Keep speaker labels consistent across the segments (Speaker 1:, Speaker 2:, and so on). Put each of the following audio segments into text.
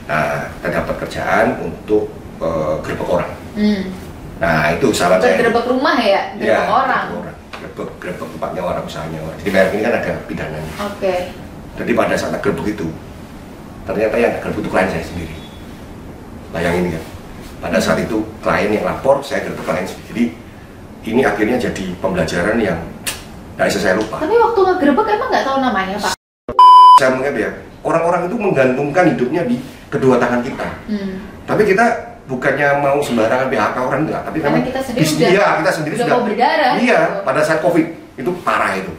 Speaker 1: Nah, kita dapat kerjaan untuk gerbek orang. Nah, itu salah saya.
Speaker 2: Gerbek rumah ya? Gerbek orang?
Speaker 1: Gerbek tempatnya orang, usahanya orang. Jadi merek ini kan ada pidananya.
Speaker 2: Oke.
Speaker 1: Jadi pada saat gerbek itu, ternyata yang gerbek itu klien saya sendiri. Bayangin kan, pada saat itu klien yang lapor, saya gerbek klien sendiri. Jadi ini akhirnya jadi pembelajaran yang nggak bisa saya lupa.
Speaker 2: Tapi waktu ngegerbek emang nggak tahu namanya, Pak?
Speaker 1: Saya mengingat ya, orang-orang itu menggantungkan hidupnya di kedua tangan kita. Tapi kita bukannya mau sembarangan PHK orang, enggak. Tapi
Speaker 2: karena
Speaker 1: memang
Speaker 2: kita sendiri
Speaker 1: sudah
Speaker 2: mau berdarah.
Speaker 1: Iya,
Speaker 2: gitu.
Speaker 1: pada saat COVID itu parah itu.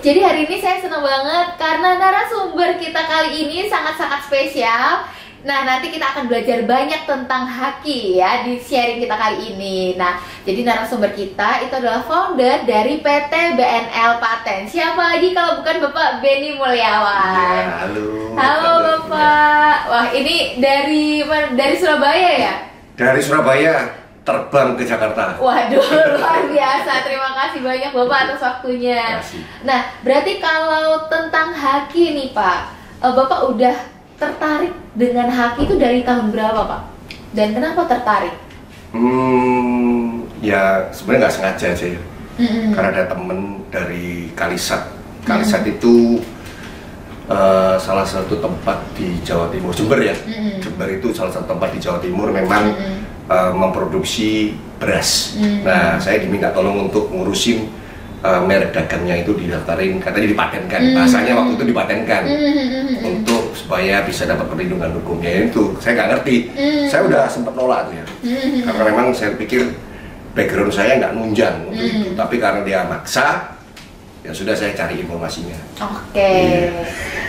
Speaker 2: Jadi hari ini saya senang banget karena narasumber kita kali ini sangat-sangat spesial. Nah, nanti kita akan belajar banyak tentang haki ya di sharing kita kali ini. Nah, jadi narasumber kita itu adalah founder dari PT BNL Paten. Siapa lagi kalau bukan Bapak Benny Mulyawan?
Speaker 1: Ya, halo.
Speaker 2: Halo Bapak. Wah, ini dari Surabaya ya?
Speaker 1: Dari Surabaya terbang ke Jakarta.
Speaker 2: Waduh, luar biasa. Terima kasih banyak Bapak atas waktunya. Nah, berarti kalau tentang haki nih Pak, Bapak udah tertarik dengan haki itu dari tahun berapa Pak? Dan kenapa tertarik?
Speaker 1: Ya sebenarnya nggak sengaja aja ya. Karena ada temen dari Kalisat. Kalisat itu salah satu tempat di Jawa Timur, Jember ya. Jember itu salah satu tempat di Jawa Timur memang memproduksi beras. Nah, saya diminta tolong untuk ngurusin merek dagangnya itu didaftarin, katanya dipatenkan. Bahasanya waktu itu dipatenkan untuk supaya bisa dapat perlindungan hukumnya. Itu saya nggak ngerti. Saya udah sempat nolak tuh ya, karena memang saya pikir background saya nggak nunjang untuk itu. Tapi karena dia maksa, ya sudah saya cari informasinya.
Speaker 2: Oke.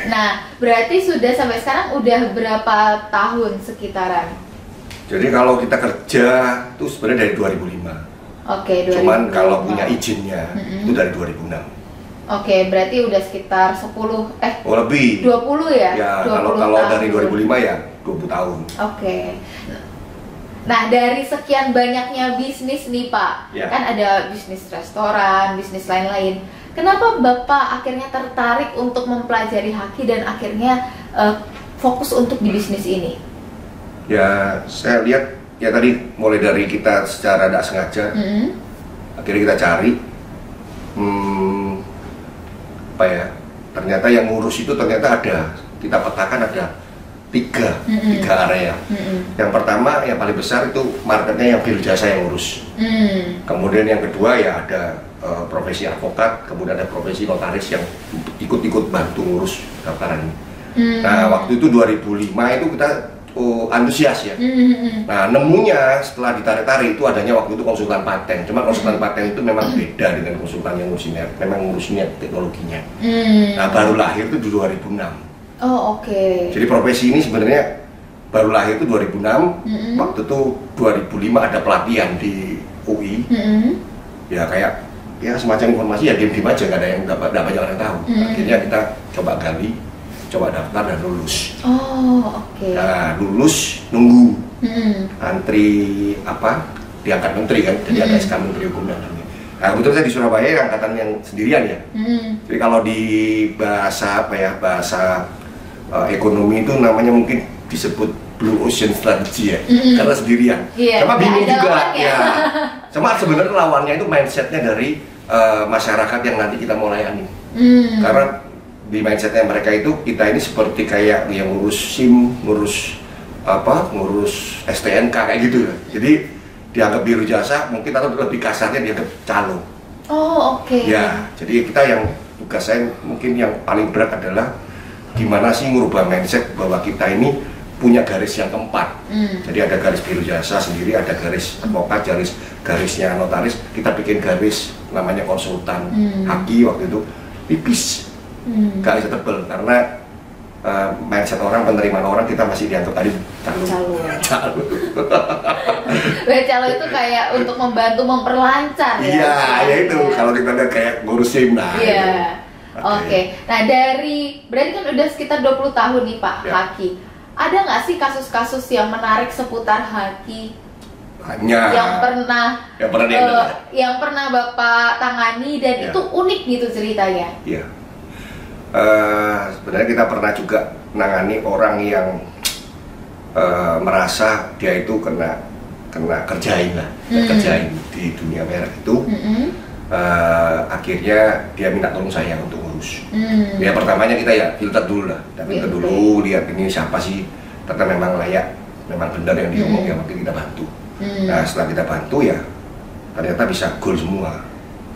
Speaker 2: Nah, berarti sudah sampai sekarang udah berapa tahun sekitaran?
Speaker 1: Jadi kalau kita kerja itu sebenarnya dari 2005.
Speaker 2: Oke,
Speaker 1: Cuman kalau punya izinnya itu dari 2006.
Speaker 2: Oke, berarti udah sekitar 10
Speaker 1: Oh lebih.
Speaker 2: 20 ya?
Speaker 1: Ya,
Speaker 2: 20
Speaker 1: kalau
Speaker 2: tahun.
Speaker 1: dari 2005 ya 20 tahun.
Speaker 2: Oke. Nah, dari sekian banyaknya bisnis nih Pak, kan ada bisnis restoran, bisnis lain-lain. Kenapa Bapak akhirnya tertarik untuk mempelajari haki dan akhirnya fokus untuk di bisnis ini?
Speaker 1: Ya, saya lihat ya tadi mulai dari kita secara tidak sengaja, akhirnya kita cari, apa ya? Ternyata yang ngurus itu ternyata ada, kita petakan ada tiga area. Yang pertama yang paling besar itu marketnya yang bil jasa yang ngurus. Kemudian yang kedua ya ada profesi advokat, kemudian ada profesi notaris yang ikut-ikut bantu ngurus daftaran ini. Nah waktu itu 2005 itu kita antusias ya. Nah nemunya setelah ditarik-tarik itu adanya waktu itu konsultan paten. Cuma konsultan paten itu memang beda dengan konsultan yang ngurusinnya, memang ngurusinnya teknologinya. Nah baru lahir itu di 2006.
Speaker 2: Oh oke.
Speaker 1: Jadi profesi ini sebenarnya baru lahir itu 2006. Waktu itu 2005 ada pelatihan di UI. Ya kayak ya semacam informasi ya diam-diam aja, nggak ada yang nggak banyak orang tahu. Akhirnya kita coba gali, coba daftar dan lulus.
Speaker 2: Oh oke.
Speaker 1: Nah lulus nunggu antri apa diangkat menteri kan, jadi ada SK Menteri Hukum dan lain-lain. Nah kebetulan saya di Surabaya angkatan yang sendirian ya. Jadi kalau di bahasa apa ya, bahasa ekonomi itu namanya mungkin disebut Blue Ocean Strategy ya, karena sendirian. Sama bingung juga ya. Sama sebenarnya lawannya itu mindsetnya dari masyarakat yang nanti kita mau layani. Karena di mindsetnya mereka itu kita ini seperti kayak yang ngurus SIM, ngurus apa, ngurus STNK kayak gitu ya. Jadi dianggap biru jasa, mungkin atau lebih kasarnya dianggap calo.
Speaker 2: Oh oke.
Speaker 1: Ya, jadi kita yang tugas saya mungkin yang paling berat adalah gimana sih ngubah mindset bahwa kita ini punya garis yang keempat. Jadi ada garis biru jasa sendiri, ada garis advokat, garisnya notaris. Kita bikin garis namanya konsultan haki waktu itu tipis. Gak bisa tebel karena mindset orang, penerimaan orang kita masih dianggap tadi calo.
Speaker 2: Calo itu kayak untuk membantu memperlancar ya.
Speaker 1: Iya, ya itu kalau kita lihat kayak ngurusin nah.
Speaker 2: Iya. Oke. Nah, berarti kan udah sekitar 20 tahun nih Pak haki. Ada nggak sih kasus-kasus yang menarik seputar haki?
Speaker 1: Banyak.
Speaker 2: Yang pernah Bapak tangani dan itu unik gitu ceritanya.
Speaker 1: Iya. Sebenarnya kita pernah juga menangani orang yang merasa dia itu kena kerjain lah, kerjain di dunia merek itu. Akhirnya dia minta tolong saya untuk ngurus. Ya pertamanya kita ya filter dulu lah, filter dulu, lihat ini siapa sih, ternyata memang layak, memang benar yang diomong, ya mungkin kita bantu. Nah setelah kita bantu ya ternyata bisa goal semua.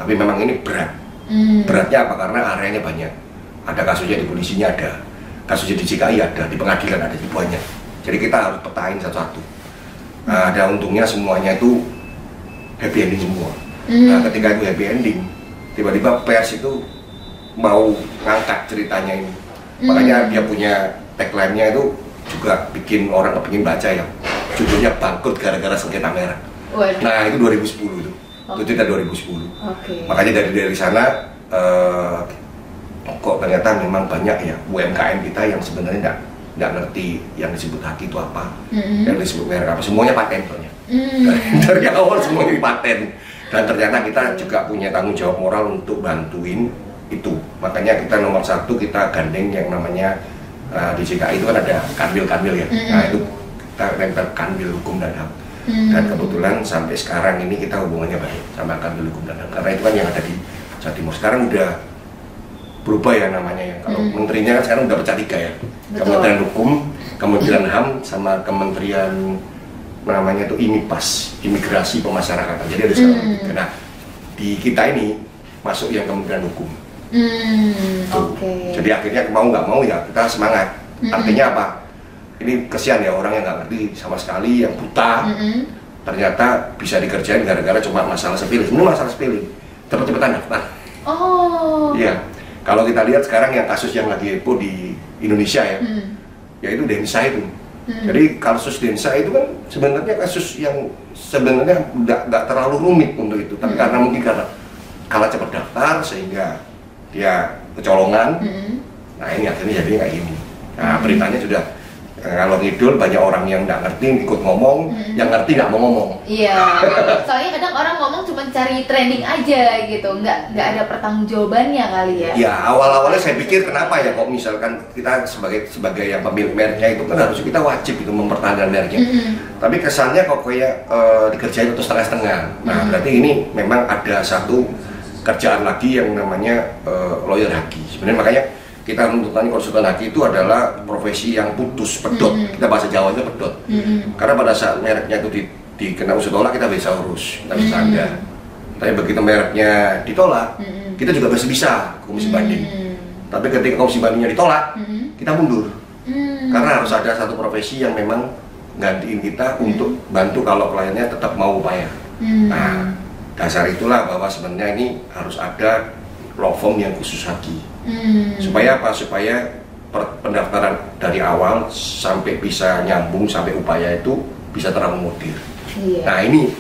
Speaker 1: Tapi memang ini berat. Beratnya apa? Karena areanya banyak. Ada kasusnya di polisinya ada, kasusnya di JKI ada, di pengadilan ada, banyak. Jadi kita harus petain satu-satu. Nah, ada untungnya semuanya itu happy ending semua. Nah, ketika itu happy ending, tiba-tiba pers itu mau ngangkat ceritanya ini. Makanya dia punya tagline-nya itu juga bikin orang kepingin baca ya. Judulnya bangkrut gara-gara sengketa merek. Nah, itu 2010 itu. Itu cerita 2010. Makanya dari sana kok ternyata memang banyak ya UMKM kita yang sebenarnya nggak ngerti yang disebut haki itu apa, yang disebut merek apa, semuanya paten soalnya. Dari awal semuanya paten. Dan ternyata kita juga punya tanggung jawab moral untuk bantuin itu. Makanya kita nomor satu kita gandeng yang namanya di JKI itu kan ada kanwil ya. Nah itu kita renter kanwil hukum dan HAM. Dan kebetulan sampai sekarang ini kita hubungannya baik sama kanwil hukum dan HAM. Karena itu kan yang ada di Jawa Timur. Sekarang udah berubah ya namanya ya. Kalau menterinya kan sekarang udah pecah 3 ya. Kementerian Hukum, Kementerian HAM, sama Kementerian namanya itu IMIPAS, Imigrasi Pemasyarakatan. Jadi ada sekarang tiga. Nah di kita ini masuk yang Kementerian Hukum. Jadi akhirnya mau nggak mau ya kita semangat. Artinya apa? Ini kesian ya orang yang nggak ngerti sama sekali, yang buta, ternyata bisa dikerjain gara-gara cuma masalah sepele. Sebenarnya masalah sepele, cepet-cepetan daftar. Iya. Kalau kita lihat sekarang yang kasus yang lagi heboh di Indonesia ya, yaitu Densa itu. Jadi kasus Densa itu kan sebenarnya kasus yang sebenarnya nggak terlalu rumit untuk itu, tapi karena mungkin karena kalah cepat daftar sehingga dia kecolongan. Nah ini akhirnya jadinya kayak gini. Nah beritanya sudah kalau ngidul banyak orang yang nggak ngerti ikut ngomong, yang ngerti nggak mau ngomong.
Speaker 2: Iya, soalnya kadang orang ngomong cuma cari trending aja gitu, nggak ada pertanggungjawabannya kali ya.
Speaker 1: Ya awal-awalnya saya pikir kenapa ya kok misalkan kita sebagai yang pemilik mereknya itu kan harusnya kita wajib itu mempertahankan mereknya. Tapi kesannya kok kayak dikerjain untuk setengah-setengah. Nah berarti ini memang ada satu kerjaan lagi yang namanya lawyer haki. Sebenarnya makanya kita menuntutannya konsultan haki itu adalah profesi yang putus, pedot. Kita bahasa Jawanya pedot. Karena pada saat mereknya itu dikena usul tolak kita bisa urus, kita bisa anda. Tapi begitu mereknya ditolak, kita juga masih bisa komisi banding. Tapi ketika komisi bandingnya ditolak, kita mundur. Karena harus ada satu profesi yang memang gantiin kita untuk bantu kalau kliennya tetap mau upaya. Nah, dasar itulah bahwa sebenarnya ini harus ada law firm yang khusus haki. Supaya apa? Supaya pendaftaran dari awal sampai bisa nyambung sampai upaya itu bisa terakomodir. Nah ini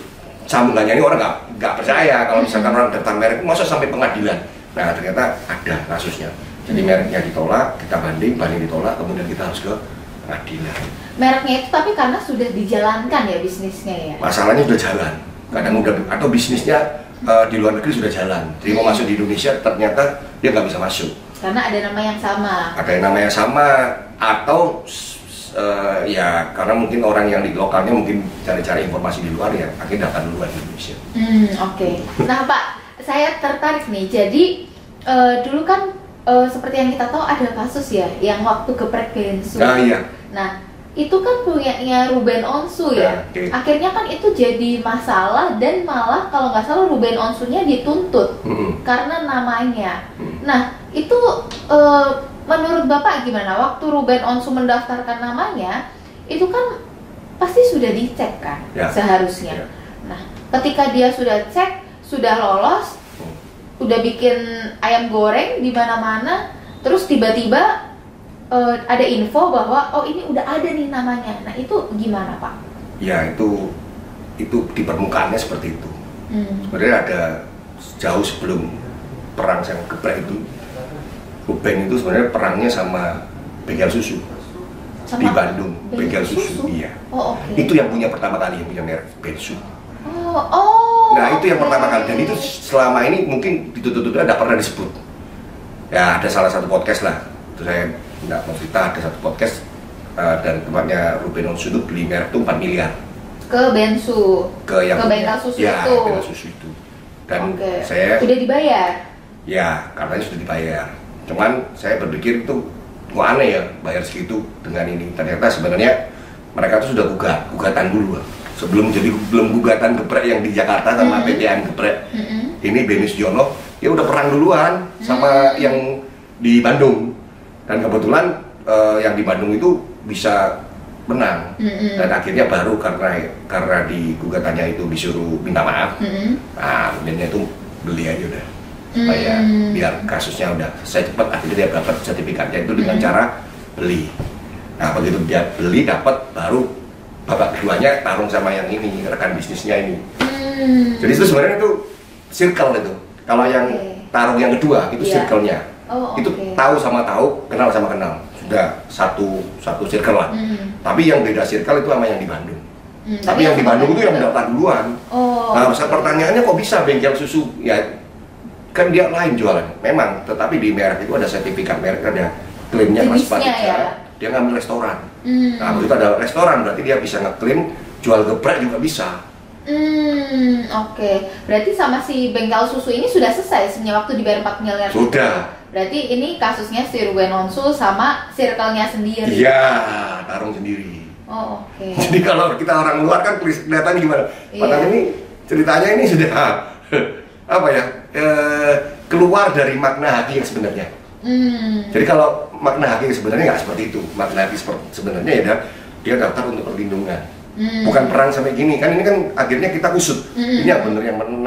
Speaker 1: sambungannya ini orang nggak percaya kalau misalkan orang daftar merek masa sampai pengadilan. Nah ternyata ada kasusnya. Jadi mereknya ditolak, kita banding ditolak, kemudian kita harus ke pengadilan.
Speaker 2: Mereknya itu tapi karena sudah dijalankan ya bisnisnya ya.
Speaker 1: Masalahnya sudah jalan. Kadang udah atau bisnisnya di luar negeri sudah jalan, jadi mau masuk di Indonesia ternyata dia nggak bisa masuk.
Speaker 2: Karena ada nama yang sama. Ada
Speaker 1: yang namanya sama, atau ya karena mungkin orang yang di lokalnya mungkin cari-cari informasi di luar ya, akhirnya datang duluan di Indonesia.
Speaker 2: Nah Pak, saya tertarik nih. Jadi dulu kan seperti yang kita tahu ada kasus ya, yang waktu geprek Bensu. Nah itu kan punyanya Ruben Onsu ya. Akhirnya kan itu jadi masalah dan malah kalau nggak salah Ruben Onsunya dituntut karena namanya. Nah itu menurut Bapak gimana? Waktu Ruben Onsu mendaftarkan namanya itu kan pasti sudah dicek kan seharusnya. Nah ketika dia sudah cek, sudah lolos, udah bikin ayam goreng di mana-mana, terus tiba-tiba ada info bahwa oh ini udah ada nih namanya. Nah itu gimana Pak?
Speaker 1: Ya itu di permukaannya seperti itu. Sebenarnya ada jauh sebelum perang yang geprek itu, Ruben itu sebenarnya perangnya sama Bengkel Susu di Bandung. Bengkel Susu, iya. Itu yang punya pertama kali yang punya merek Bensu. Nah itu yang pertama kali dan itu selama ini mungkin ditutup-tutup tidak pernah disebut. Ya ada salah satu podcast lah, itu saya nggak mau cerita, ada satu podcast dari tempatnya Ruben Onsu itu beli merek itu 4 miliar
Speaker 2: ke Bensu,
Speaker 1: ke
Speaker 2: bengkel susu
Speaker 1: ya,
Speaker 2: itu.
Speaker 1: bengkel susu itu. Dan
Speaker 2: saya sudah dibayar.
Speaker 1: Ya, katanya sudah dibayar. Cuman saya berpikir itu kok aneh ya bayar segitu dengan ini. Ternyata sebenarnya mereka tuh sudah gugatan dulu. Belum gugatan geprek yang di Jakarta sama PTN geprek. Ini Benus Jono ya udah perang duluan sama yang di Bandung. Dan kebetulan yang di Bandung itu bisa menang. Dan akhirnya baru karena di gugatannya itu disuruh minta maaf. Nah, kemudian itu beli aja udah. Supaya biar kasusnya udah selesai cepat, akhirnya dia dapat sertifikatnya itu dengan cara beli. Nah, begitu dia beli dapat, baru babak keduanya tarung sama yang ini, rekan bisnisnya ini. Jadi itu sebenarnya itu circle itu. Kalau yang tarung yang kedua itu circle-nya. Itu tahu sama tahu, kenal sama kenal. Sudah satu circle lah. Tapi yang beda circle itu sama yang di Bandung. Tapi yang di Bandung itu yang mendaftar duluan. Nah, pertanyaannya kok bisa bengkel susu? Ya kan dia lain jualan, memang. Tetapi di merek itu ada sertifikat merek, ada klaimnya kelas 4 ya. Dia ngambil restoran. Nah, begitu ada restoran berarti dia bisa ngeklaim jual geprek juga bisa.
Speaker 2: Oke. Berarti sama si bengkel susu ini sudah selesai sebenarnya waktu dibayar 4 miliar.
Speaker 1: Sudah.
Speaker 2: Berarti ini kasusnya si Ruben Onsu sama circle-nya sendiri.
Speaker 1: Iya, tarung sendiri.
Speaker 2: Oke.
Speaker 1: Jadi kalau kita orang luar kan kelihatannya gimana? Padahal ini ceritanya ini sudah apa ya? Keluar dari makna haki yang sebenarnya. Jadi kalau makna haki sebenarnya nggak seperti itu. Makna haki sebenarnya ya dia daftar untuk perlindungan. Bukan perang sampai gini kan, ini kan akhirnya kita usut. Ini yang benar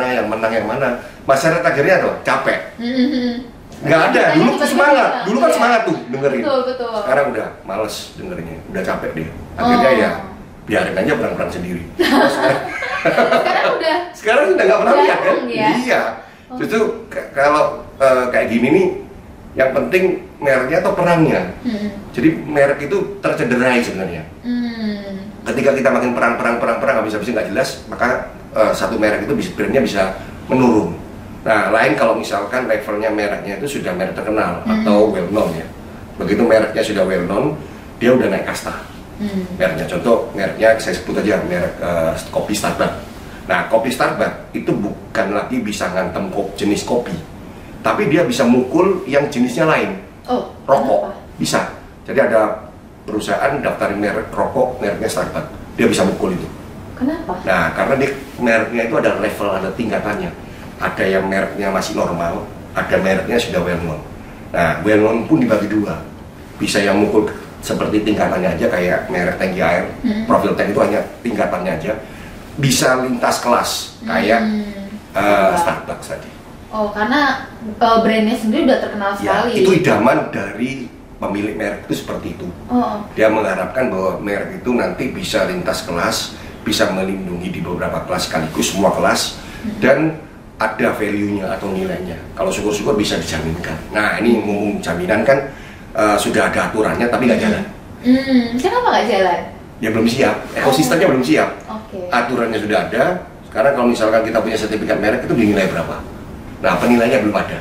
Speaker 1: yang menang yang mana. Masyarakat akhirnya tuh capek. Nggak ada. Dulu tuh semangat. Dulu kan semangat tuh dengerin.
Speaker 2: Betul.
Speaker 1: Sekarang udah males dengerinnya. Udah capek dia. Akhirnya ya biarin aja perang-perang sendiri. Sekarang udah nggak pernah lihat kan? Iya. Justru kalau kayak gini nih, yang penting mereknya atau perangnya. Jadi merek itu tercederai sebenarnya. Ketika kita makin perang habis-habisan nggak jelas, maka satu merek itu brandnya bisa menurun. Nah, lain kalau misalkan levelnya mereknya itu sudah merek terkenal atau well known ya. Begitu mereknya sudah well known, dia udah naik kasta. Mereknya, contoh mereknya saya sebut aja merek kopi Starbucks. Nah, kopi Starbucks itu bukan lagi bisa ngantem jenis kopi, tapi dia bisa mukul yang jenisnya lain. Rokok bisa. Jadi ada perusahaan daftarin merek rokok, mereknya Starbucks, dia bisa mukul itu.
Speaker 2: Kenapa?
Speaker 1: Nah, karena mereknya itu ada level, ada tingkatannya. Ada yang mereknya masih normal, ada mereknya sudah well known. Nah, well known pun dibagi dua. Bisa yang mukul seperti tingkatannya aja kayak merek tangki air, profil tank itu hanya tingkatannya aja. Bisa lintas kelas kayak Starbucks tadi.
Speaker 2: Karena brandnya sendiri udah terkenal sekali.
Speaker 1: Ya, itu idaman dari pemilik merek itu seperti itu. Dia mengharapkan bahwa merek itu nanti bisa lintas kelas, bisa melindungi di beberapa kelas sekaligus, semua kelas, dan ada value-nya atau nilainya. Kalau syukur-syukur bisa dijaminkan. Nah, ini ngomong jaminan kan sudah ada aturannya tapi nggak jalan.
Speaker 2: Kenapa nggak jalan?
Speaker 1: Ya belum siap, ekosistemnya belum siap. Aturannya sudah ada. Sekarang kalau misalkan kita punya sertifikat merek itu dinilai berapa? Nah, penilainya belum ada.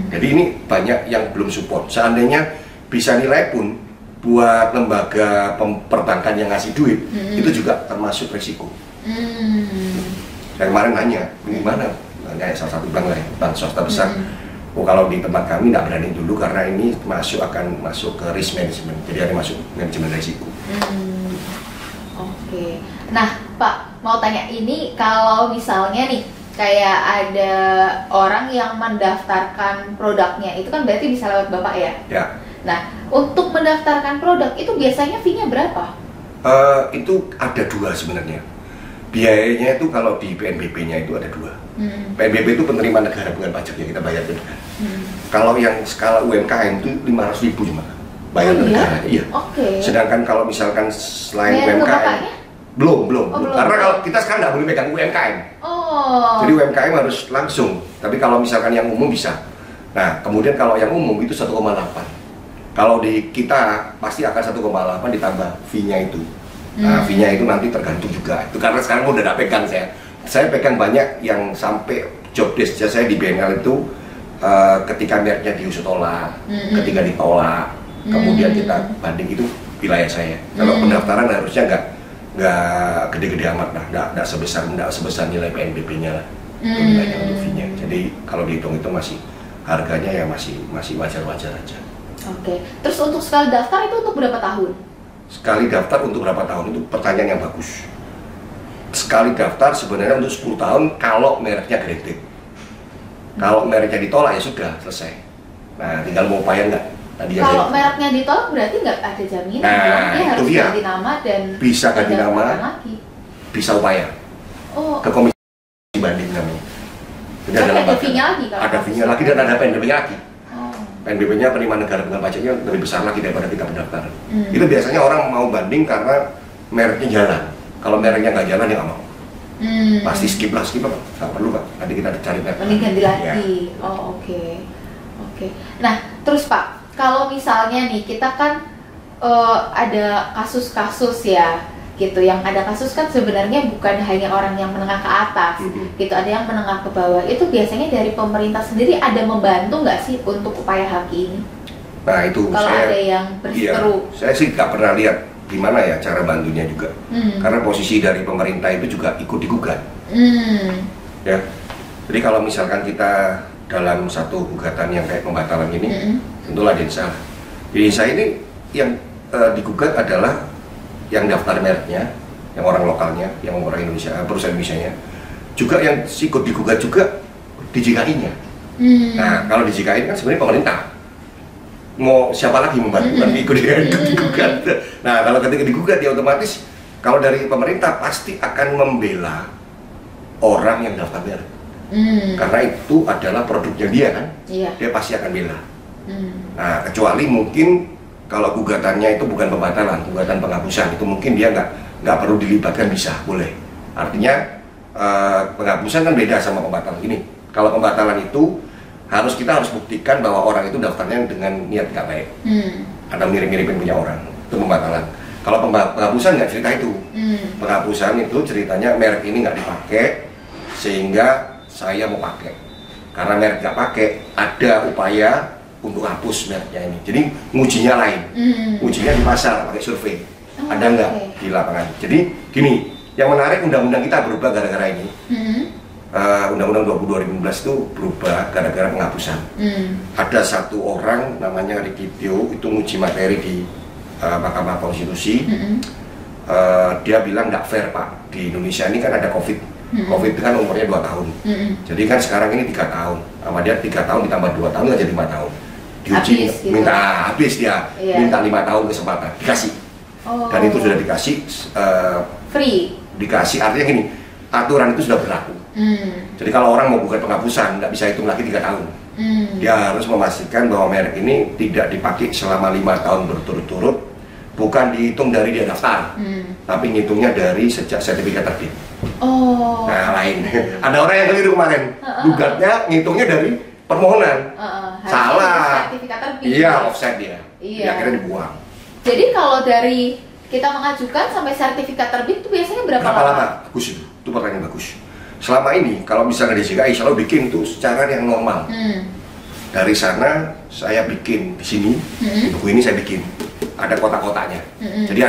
Speaker 1: Jadi ini banyak yang belum support. Seandainya bisa nilai pun buat lembaga perbankan yang ngasih duit, itu juga termasuk risiko. Saya kemarin nanya, gimana? Nanya salah satu bank swasta besar. Kalau di tempat kami nggak berani dulu karena ini akan masuk ke risk management. Jadi ada masuk manajemen risiko.
Speaker 2: Oke. Nah, Pak, mau tanya ini kalau misalnya nih kayak ada orang yang mendaftarkan produknya, itu kan berarti bisa lewat Bapak ya?
Speaker 1: Ya.
Speaker 2: Nah, untuk mendaftarkan produk itu biasanya fee-nya berapa?
Speaker 1: Itu ada dua sebenarnya. Biayanya itu kalau di PNBP-nya itu ada dua. PNBP itu penerimaan negara bukan pajak yang kita bayar ke negara. Kalau yang skala UMKM itu 500.000 cuma bayar ke negara. Iya. Sedangkan kalau misalkan selain UMKM, belum. Karena kalau kita sekarang nggak boleh pegang UMKM. Jadi UMKM harus langsung. Tapi kalau misalkan yang umum bisa. Nah, kemudian kalau yang umum itu 1,8. Kalau di kita pasti akan 1,8 ditambah fee-nya itu. Nah, fee-nya itu nanti tergantung juga. Itu karena sekarang udah pegang saya pegang banyak yang sampai job desk saya di BNL itu ketika mereknya diusut tolak, ketika ditolak, kemudian kita banding, itu wilayah saya. Kalau pendaftaran harusnya nggak gede-gede amat lah, nggak sebesar nilai PNBP-nya lah, nilainya untuk fee-nya. Jadi kalau dihitung itu masih harganya ya masih wajar-wajar aja.
Speaker 2: Oke. Terus untuk sekali daftar itu untuk berapa tahun?
Speaker 1: Sekali daftar untuk berapa tahun itu pertanyaan yang bagus. Sekali daftar sebenarnya untuk 10 tahun kalau mereknya graded. Kalau mereknya ditolak ya sudah selesai. Nah, tinggal mau upaya nggak.
Speaker 2: Kalau mereknya ditolak berarti nggak ada jaminan, dia harus ganti nama dan
Speaker 1: bisa ganti nama, bisa upaya ke komisi banding namanya. Jadi
Speaker 2: ada fee-nya lagi,
Speaker 1: ada fee-nya lagi dan ada PNBP-nya lagi. PNBP-nya penerimaan negara dengan pajaknya lebih besar lagi daripada kita pendaftar. Itu biasanya orang mau banding karena mereknya jalan. Kalau mereknya nggak jalan ya nggak mau. Pasti skip lah, nggak perlu Pak. Nanti kita cari merek.
Speaker 2: Mending ganti lagi. Ya. Oh oke. Nah terus Pak, kalau misalnya nih kita kan ada kasus-kasus ya gitu, yang ada kasus kan sebenarnya bukan hanya orang yang menengah ke atas gitu, ada yang menengah ke bawah. Itu biasanya dari pemerintah sendiri ada membantu nggak sih untuk upaya haki ini?
Speaker 1: Nah itu
Speaker 2: kalau ada yang berseteru.
Speaker 1: Iya, saya sih nggak pernah lihat gimana ya cara bantunya juga, karena posisi dari pemerintah itu juga ikut digugat. Ya, jadi kalau misalkan kita dalam satu gugatan yang kayak pembatalan ini, tentulah Densa. Densa ini yang digugat adalah yang daftar mereknya, yang orang lokalnya, yang orang Indonesia, perusahaan Indonesia-nya, juga yang ikut digugat juga di JKI-nya. Nah, kalau di JKI kan sebenarnya pemerintah. Mau siapa lagi membantu kan ikut digugat. Nah, kalau ketika digugat ya otomatis kalau dari pemerintah pasti akan membela orang yang daftar merek. Karena itu adalah produknya dia kan, dia pasti akan bela. Nah, kecuali mungkin kalau gugatannya itu bukan pembatalan, gugatan penghapusan, itu mungkin dia nggak perlu dilibatkan, bisa, boleh. Artinya penghapusan kan beda sama pembatalan ini. Kalau pembatalan itu kita harus buktikan bahwa orang itu daftarnya dengan niat nggak baik, ada mirip-miripin punya orang, itu pembatalan. Kalau penghapusan nggak cerita itu. Penghapusan itu ceritanya merek ini nggak dipakai sehingga saya mau pakai. Karena merek nggak pakai, ada upaya untuk hapus mereknya ini. Jadi ngujinya lain, ngujinya di pasar pakai survei, ada nggak di lapangan. Jadi gini, yang menarik undang-undang kita berubah gara-gara ini. Undang-undang 2015 itu berubah gara-gara penghapusan. Ada satu orang namanya Ricky Tio itu nguji materi di Mahkamah Konstitusi. Dia bilang nggak fair Pak, di Indonesia ini kan ada COVID. COVID kan umurnya 2 tahun. Jadi kan sekarang ini 3 tahun. Sama dia 3 tahun ditambah 2 tahun jadi 5 tahun. Diuji habis, gitu. Habis dia minta 5 tahun kesempatan, dikasih. Dan itu sudah dikasih
Speaker 2: free.
Speaker 1: Dikasih, artinya gini, aturan itu sudah berlaku. Jadi kalau orang mau gugat penghapusan nggak bisa hitung lagi 3 tahun. Dia harus memastikan bahwa merek ini tidak dipakai selama 5 tahun berturut-turut. Bukan dihitung dari dia daftar, tapi ngitungnya dari sejak sertifikat terbit. Nah lain. Ada orang yang keliru kemarin, gugatnya ngitungnya dari permohonan. Salah.
Speaker 2: Sertifikat terbit.
Speaker 1: Iya, offset dia. Iya. Akhirnya dibuang.
Speaker 2: Jadi kalau dari kita mengajukan sampai sertifikat terbit itu biasanya berapa lama?
Speaker 1: Bagus itu pertanyaan bagus. Selama ini kalau misalnya di JKI selalu bikin tuh secara yang normal. Dari sana saya bikin di sini, buku ini saya bikin. Ada kota-kotanya. Jadi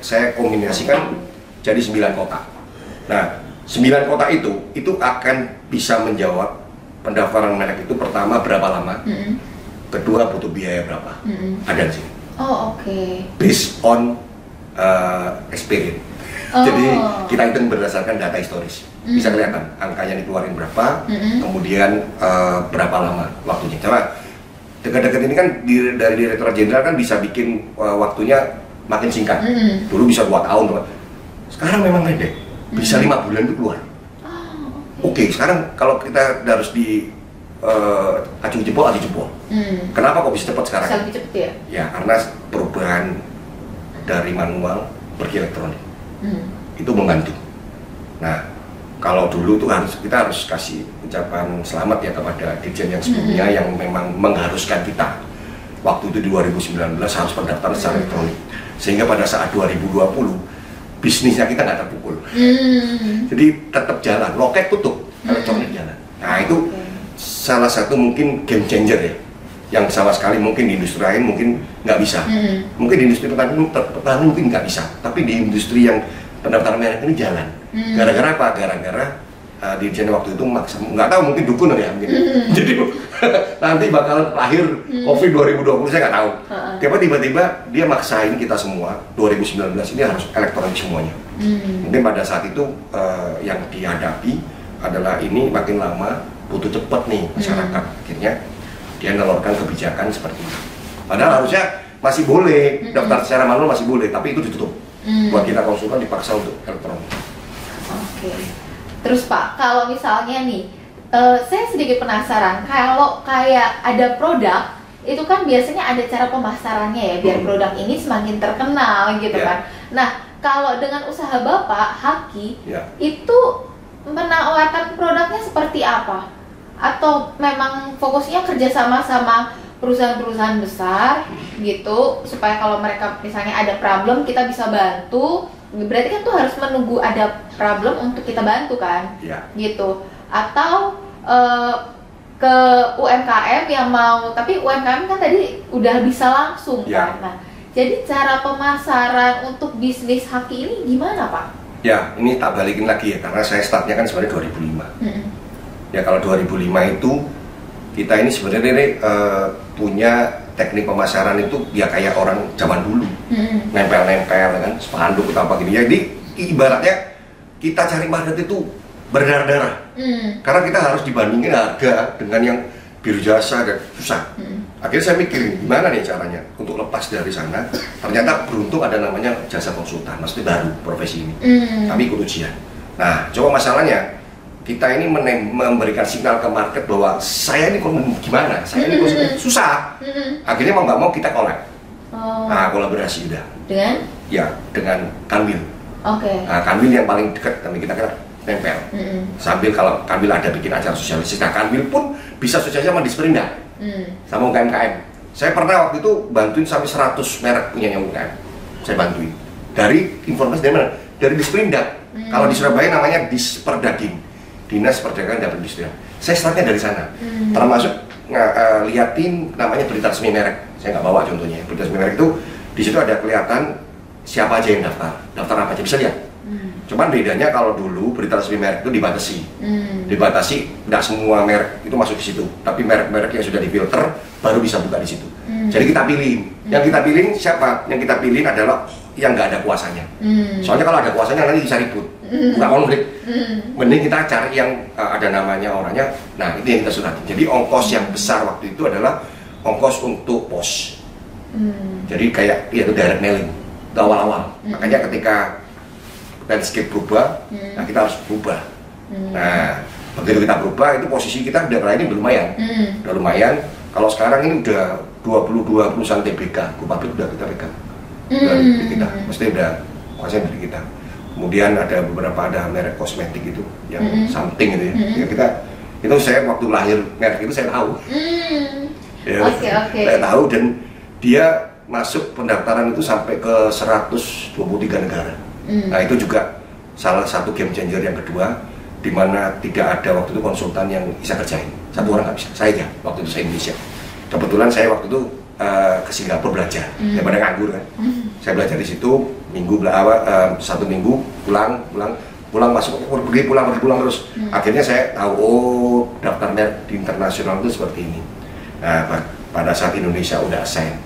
Speaker 1: saya kombinasikan jadi 9 kota. Nah, 9 kota itu akan bisa menjawab pendaftaran merek itu pertama berapa lama, kedua butuh biaya berapa, ada di sini. Based on experience. Jadi kita hitung berdasarkan data historis. Bisa kelihatan angkanya dikeluarin berapa, kemudian berapa lama waktunya. Coba dekat-dekat ini kan dari Direktorat Jenderal kan bisa bikin waktunya makin singkat. Dulu bisa 2 tahun, sekarang memang pendek, bisa 5 bulan itu keluar. Oke, sekarang kalau kita harus di aju jempol. Kenapa kok bisa cepat sekarang?
Speaker 2: Bisa lebih cepat ya?
Speaker 1: Ya, karena perubahan dari manual pergi elektronik itu membantu. Nah, kalau dulu tuh kita harus kasih ucapan selamat ya kepada Dirjen yang sebelumnya yang memang mengharuskan kita waktu itu di 2019 harus pendaftaran secara elektronik, sehingga pada saat 2020 bisnisnya kita nggak terpukul. Jadi tetap jalan, loket tutup, elektronik jalan. Nah itu salah satu mungkin game changer ya, yang sama sekali mungkin di industri lain mungkin nggak bisa. Mungkin di industri pertahanan mungkin nggak bisa, tapi di industri yang pendaftaran merek ini jalan. Gara-gara apa? Gara-gara Dirjen waktu itu maksa, nggak tahu mungkin dukun ya mungkin. Jadi nanti bakal lahir COVID 2020 saya nggak tahu. Tiba-tiba dia maksain kita semua 2019 ini harus elektronik semuanya. Mungkin pada saat itu yang dihadapi adalah ini makin lama butuh cepat nih masyarakat, akhirnya dia nelorkan kebijakan seperti itu. Padahal harusnya masih boleh daftar secara manual, masih boleh, tapi itu ditutup. Buat kita konsultan dipaksa untuk elektronik.
Speaker 2: Oke. Terus Pak, kalau misalnya nih, saya sedikit penasaran, kalau kayak ada produk, itu kan biasanya ada cara pemasarannya ya, biar produk ini semakin terkenal gitu kan. Nah, kalau dengan usaha Bapak, Haki, itu menawarkan produknya seperti apa? Atau memang fokusnya kerjasama sama perusahaan-perusahaan besar gitu, supaya kalau mereka misalnya ada problem, kita bisa bantu. Berarti kan tuh harus menunggu ada problem untuk kita bantu kan, gitu. Atau ke UMKM yang mau, tapi UMKM kan tadi udah bisa langsung kan. Nah, jadi cara pemasaran untuk bisnis Haki ini gimana Pak?
Speaker 1: Ya, ini tak balikin lagi ya, karena saya startnya kan sebenarnya 2005. Ya kalau 2005 itu kita ini sebenarnya punya teknik pemasaran itu ya kayak orang zaman dulu, nempel-nempel kan, spanduk atau apa gini. Jadi ibaratnya kita cari market itu berdarah-darah, karena kita harus dibandingin harga dengan yang biru jasa dan susah. Akhirnya saya mikir gimana nih caranya untuk lepas dari sana. Ternyata beruntung ada namanya jasa konsultan, maksudnya baru profesi ini. Kami ikut ujian. Nah, coba masalahnya kita ini memberikan sinyal ke market bahwa saya ini gimana, saya ini susah. Akhirnya mau nggak mau kita collab. Nah, kolaborasi udah.
Speaker 2: Dengan?
Speaker 1: Ya, dengan Kanwil. Nah, Kanwil yang paling dekat, tapi kita kira nempel. Sambil kalau Kanwil ada bikin acara sosialisasi, nah Kanwil pun bisa sosialisasi sama Disperindak, sama UMKM. Saya pernah waktu itu bantuin sampai 100 merek punyanya UMKM. Saya bantuin. Dari informasi dari mana? Dari Disperindak. Kalau di Surabaya namanya Disperdaging, Dinas Perdagangan dan Perindustrian. Saya startnya dari sana, termasuk liatin namanya berita resmi merek. Saya nggak bawa contohnya. Berita resmi merek itu di situ ada kelihatan siapa aja yang daftar apa aja bisa lihat. Cuman bedanya kalau dulu berita resmi merek itu dibatasi, tidak semua merek itu masuk di situ. Tapi merek-merek yang sudah difilter baru bisa buka di situ. Jadi kita pilih. Yang kita pilih siapa? Yang kita pilih adalah yang nggak ada kuasanya. Soalnya kalau ada kuasanya nanti bisa ribut, nggak konflik. Mending kita cari yang ada namanya orangnya. Nah itu yang kita surati. Jadi ongkos yang besar waktu itu adalah ongkos untuk pos. Jadi kayak ya itu direct mailing itu awal-awal. Makanya ketika landscape berubah, nah kita harus berubah. Nah begitu kita berubah itu posisi kita udah kali ini lumayan. Udah lumayan. Kalau sekarang ini udah 22 perusahaan TBK, Kupabrik udah kita pegang. Dari kita, mesti udah kuasai dari kita. Kemudian ada beberapa merek kosmetik itu yang something gitu ya. Ya kita itu saya waktu lahir merek itu saya tahu. Saya tahu dan dia masuk pendaftaran itu sampai ke 123 negara. Nah itu juga salah satu game changer yang kedua, di mana tidak ada waktu itu konsultan yang bisa kerjain. Satu orang nggak bisa, saya aja waktu itu saya Indonesia. Kebetulan saya waktu itu ke Singapura belajar, daripada nganggur kan. Saya belajar di situ satu minggu pulang masuk pergi pulang terus. Akhirnya saya tahu daftar merek di internasional itu seperti ini. Nah pada saat Indonesia udah assign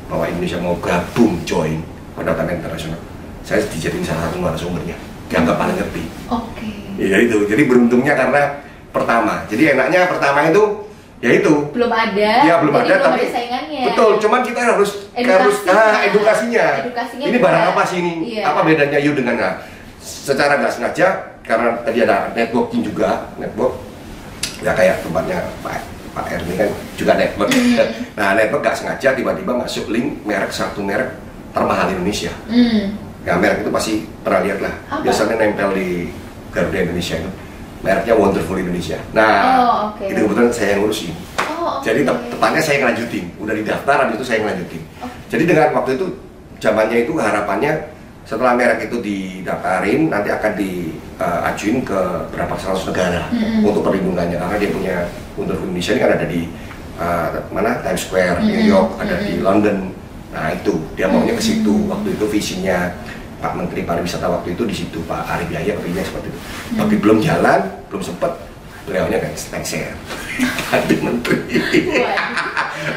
Speaker 1: bahwa Indonesia mau gabung join pendaftaran internasional, saya dijadiin salah satu narasumbernya, dianggap paling ngerti. Ya itu, jadi beruntungnya karena pertama. Jadi enaknya pertama itu ya itu
Speaker 2: belum ada,
Speaker 1: ya belum ada tapi betul, cuman kita harus edukasinya. Ini barang apa sih ini? Apa bedanya you dengan secara nggak sengaja karena tadi ada networking juga, network ya kayak tempatnya Pak Erni kan juga network. Nah network nggak sengaja tiba-tiba masuk link satu merek termahal Indonesia. Nah merek itu pasti pernah lihat lah. Biasanya nempel di Garuda Indonesia itu. Mereknya Wonderful Indonesia. Nah, itu kebetulan saya yang ngurusin. Jadi tepatnya saya ngelanjutin. Udah didaftar, habis itu saya ngelanjutin. Jadi dengan waktu itu zamannya itu harapannya Setelah merek itu didaftarin, nanti akan diajuin ke berapa 100 negara untuk perlindungannya, karena dia punya Wonderful Indonesia ini kan ada di mana, Times Square, New York, ada di London. Nah itu dia maunya ke situ. Waktu itu visinya Pak Menteri Pariwisata waktu itu di situ, Pak Ari Biaya kepinginnya seperti itu. Tapi belum jalan, belum sempet, beliaunya kayak lengser ganti menteri.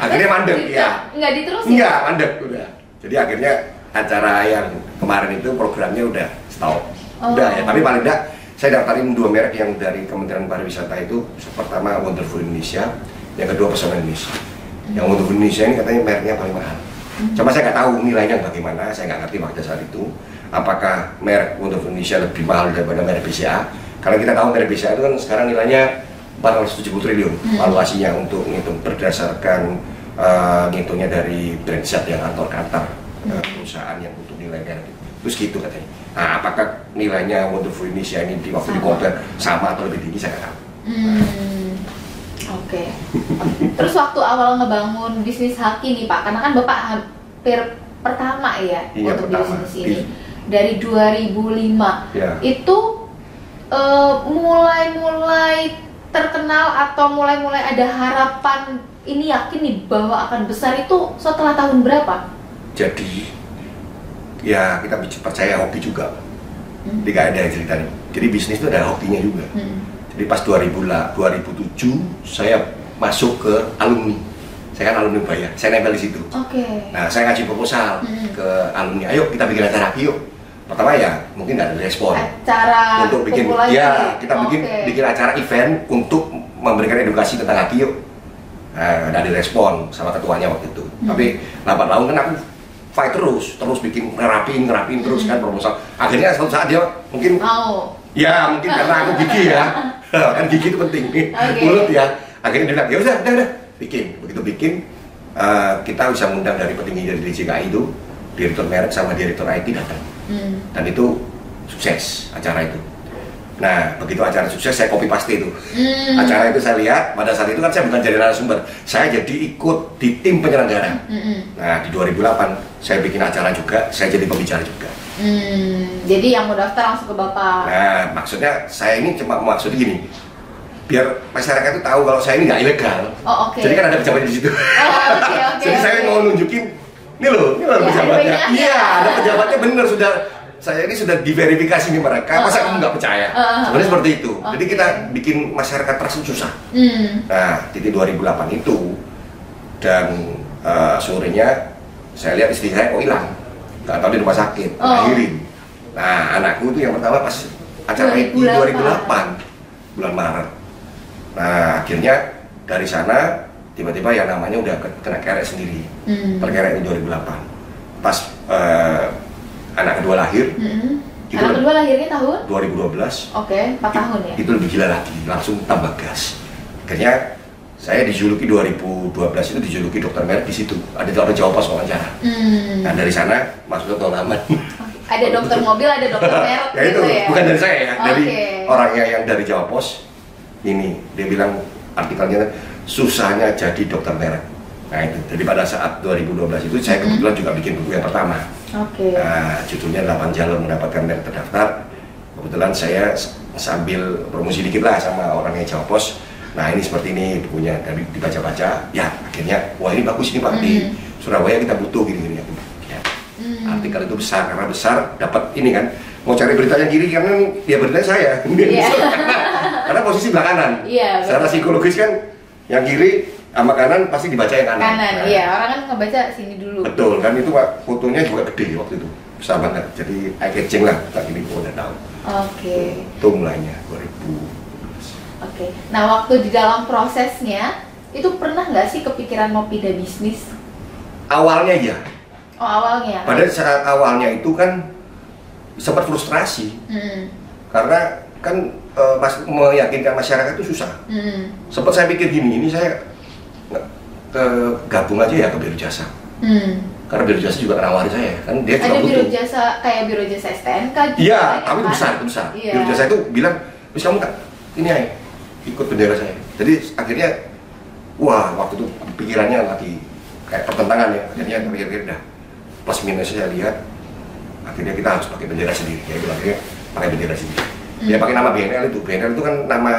Speaker 1: Akhirnya mandek ya.
Speaker 2: Nggak diterusin?
Speaker 1: Nggak, mandek udah. Jadi akhirnya acara yang kemarin itu programnya udah stop. Udah ya, tapi paling enggak saya daftarin 2 merek yang dari Kementerian Pariwisata itu. Pertama Wonderful Indonesia, yang kedua Pesona Indonesia. Yang Wonderful Indonesia ini katanya mereknya paling mahal. Cuma saya nggak tahu nilainya bagaimana, saya nggak ngerti pada saat itu. Apakah merek Wonderful Indonesia lebih mahal daripada merek BCA? Karena kita tahu merek BCA itu kan sekarang nilainya 470 triliun valuasinya untuk ngitung berdasarkan ngitungnya dari Brandsat yang kantor-kantor perusahaan yang untuk nilai merek itu. Terus gitu katanya. Nah, apakah nilainya Wonderful Indonesia ini di waktu di-compare sama atau lebih tinggi, saya nggak tahu.
Speaker 2: Oke. Terus waktu awal ngebangun bisnis Haki nih Pak, karena kan Bapak hampir pertama ya untuk
Speaker 1: pertama.
Speaker 2: bisnis ini dari 2005
Speaker 1: Ya.
Speaker 2: itu mulai terkenal atau mulai ada harapan ini yakin nih bahwa akan besar itu setelah tahun berapa?
Speaker 1: Jadi ya kita percaya hobi juga. Jadi nggak ada ceritanya. Jadi bisnis itu ada hobinya juga. Jadi pas 2007 saya masuk ke alumni. Saya kan alumni Ubaya, saya nempel di situ. Nah, saya ngasih proposal ke alumni, ayo kita bikin acara Haki yuk. Pertama ya mungkin nggak ada respon.
Speaker 2: Acara
Speaker 1: untuk bikin, ya kita bikin acara event untuk memberikan edukasi tentang Haki yuk. Nah, nggak ada respon sama ketuanya waktu itu. Tapi 8 tahun kan aku fight terus bikin ngerapin terus kan proposal. Akhirnya suatu saat dia mungkin ya mungkin karena aku gigi ya. Kan gigi itu penting nih, mulut ya. Akhirnya dia bilang, ya udah bikin. Begitu bikin, kita bisa mengundang dari petinggi dari DJKI itu, direktur merek sama direktur IT datang. Dan itu sukses acara itu. Nah, begitu acara sukses, saya copy paste itu. Acara itu saya lihat, pada saat itu kan saya bukan jadi narasumber, saya jadi ikut di tim penyelenggara. Nah, di 2008 saya bikin acara juga, saya jadi pembicara juga.
Speaker 2: Jadi yang mau daftar langsung ke Bapak.
Speaker 1: Nah, maksudnya saya ini cuma maksudnya gini, biar masyarakat itu tahu kalau saya ini nggak ilegal. Jadi kan ada pejabatnya di situ. Jadi saya mau nunjukin, ini loh pejabatnya. Iya, ada pejabatnya bener sudah. Saya ini sudah diverifikasi nih mereka, masa kamu nggak percaya? Sebenarnya seperti itu. Jadi kita bikin masyarakat trust susah. Nah, di 2008 itu dan sorenya saya lihat istri saya kok hilang, nggak tahu di rumah sakit, lahirin. Nah, anakku itu yang pertama pas acara itu 2008 bulan Maret. Nah, akhirnya dari sana tiba-tiba yang namanya udah kena kerek sendiri, terkerek di 2008. Pas anak kedua lahir.
Speaker 2: Anak kedua lahirnya tahun?
Speaker 1: 2012.
Speaker 2: 4 tahun ya?
Speaker 1: Itu lebih gila lagi, langsung tambah gas. Akhirnya saya dijuluki 2012 itu dijuluki dokter merek di situ. Ada Jawa Pos wawancara. Nah, dari sana masuk ke halaman.
Speaker 2: Ada dokter mobil, ada dokter merek
Speaker 1: ya itu,
Speaker 2: gitu ya?
Speaker 1: bukan dari saya ya, dari orangnya yang dari Jawa Pos. Ini, dia bilang artikelnya susahnya jadi dokter merek. Nah itu, jadi pada saat 2012 itu saya kebetulan juga bikin buku yang pertama. Nah, judulnya 8 jalur mendapatkan merek terdaftar. Kebetulan saya sambil promosi dikit lah sama orangnya Jawa Pos. Nah ini seperti ini bukunya, dari dibaca-baca, ya akhirnya wah ini bagus ini Pak, di Surabaya kita butuh gini-gini. Ya. Artikel itu besar, karena besar dapat ini kan, mau cari berita yang kiri karena ya berita saya. Karena posisi belakangan. Secara psikologis kan yang kiri sama kanan pasti dibaca yang kanan.
Speaker 2: Iya, orang kan ngebaca sini dulu.
Speaker 1: Betul, kan itu Pak, fotonya juga gede waktu itu, besar banget. Jadi eye catching lah, tak ini udah tahu. Itu mulainya 2000.
Speaker 2: Nah waktu di dalam prosesnya itu pernah nggak sih kepikiran mau pindah bisnis?
Speaker 1: Awalnya ya.
Speaker 2: Awalnya.
Speaker 1: Pada saat awalnya itu kan sempat frustrasi, karena kan meyakinkan masyarakat itu susah. Sempat saya pikir gini, ini saya gabung aja ya ke Biro Jasa. Karena Biro Jasa juga nawarin saya, kan dia juga
Speaker 2: butuh. Ada Biro Jasa kayak Biro Jasa STNK juga.
Speaker 1: Iya, tapi itu besar. Biro Jasa itu bilang, terus kamu kan ini aja ikut bendera saya. Jadi akhirnya, wah waktu itu pikirannya lagi kayak pertentangan ya. Akhirnya pikir-pikir dah plus minus saya lihat, akhirnya kita harus pakai bendera sendiri, ya itu akhirnya pakai bendera sendiri. Ya pakai nama BNL itu kan nama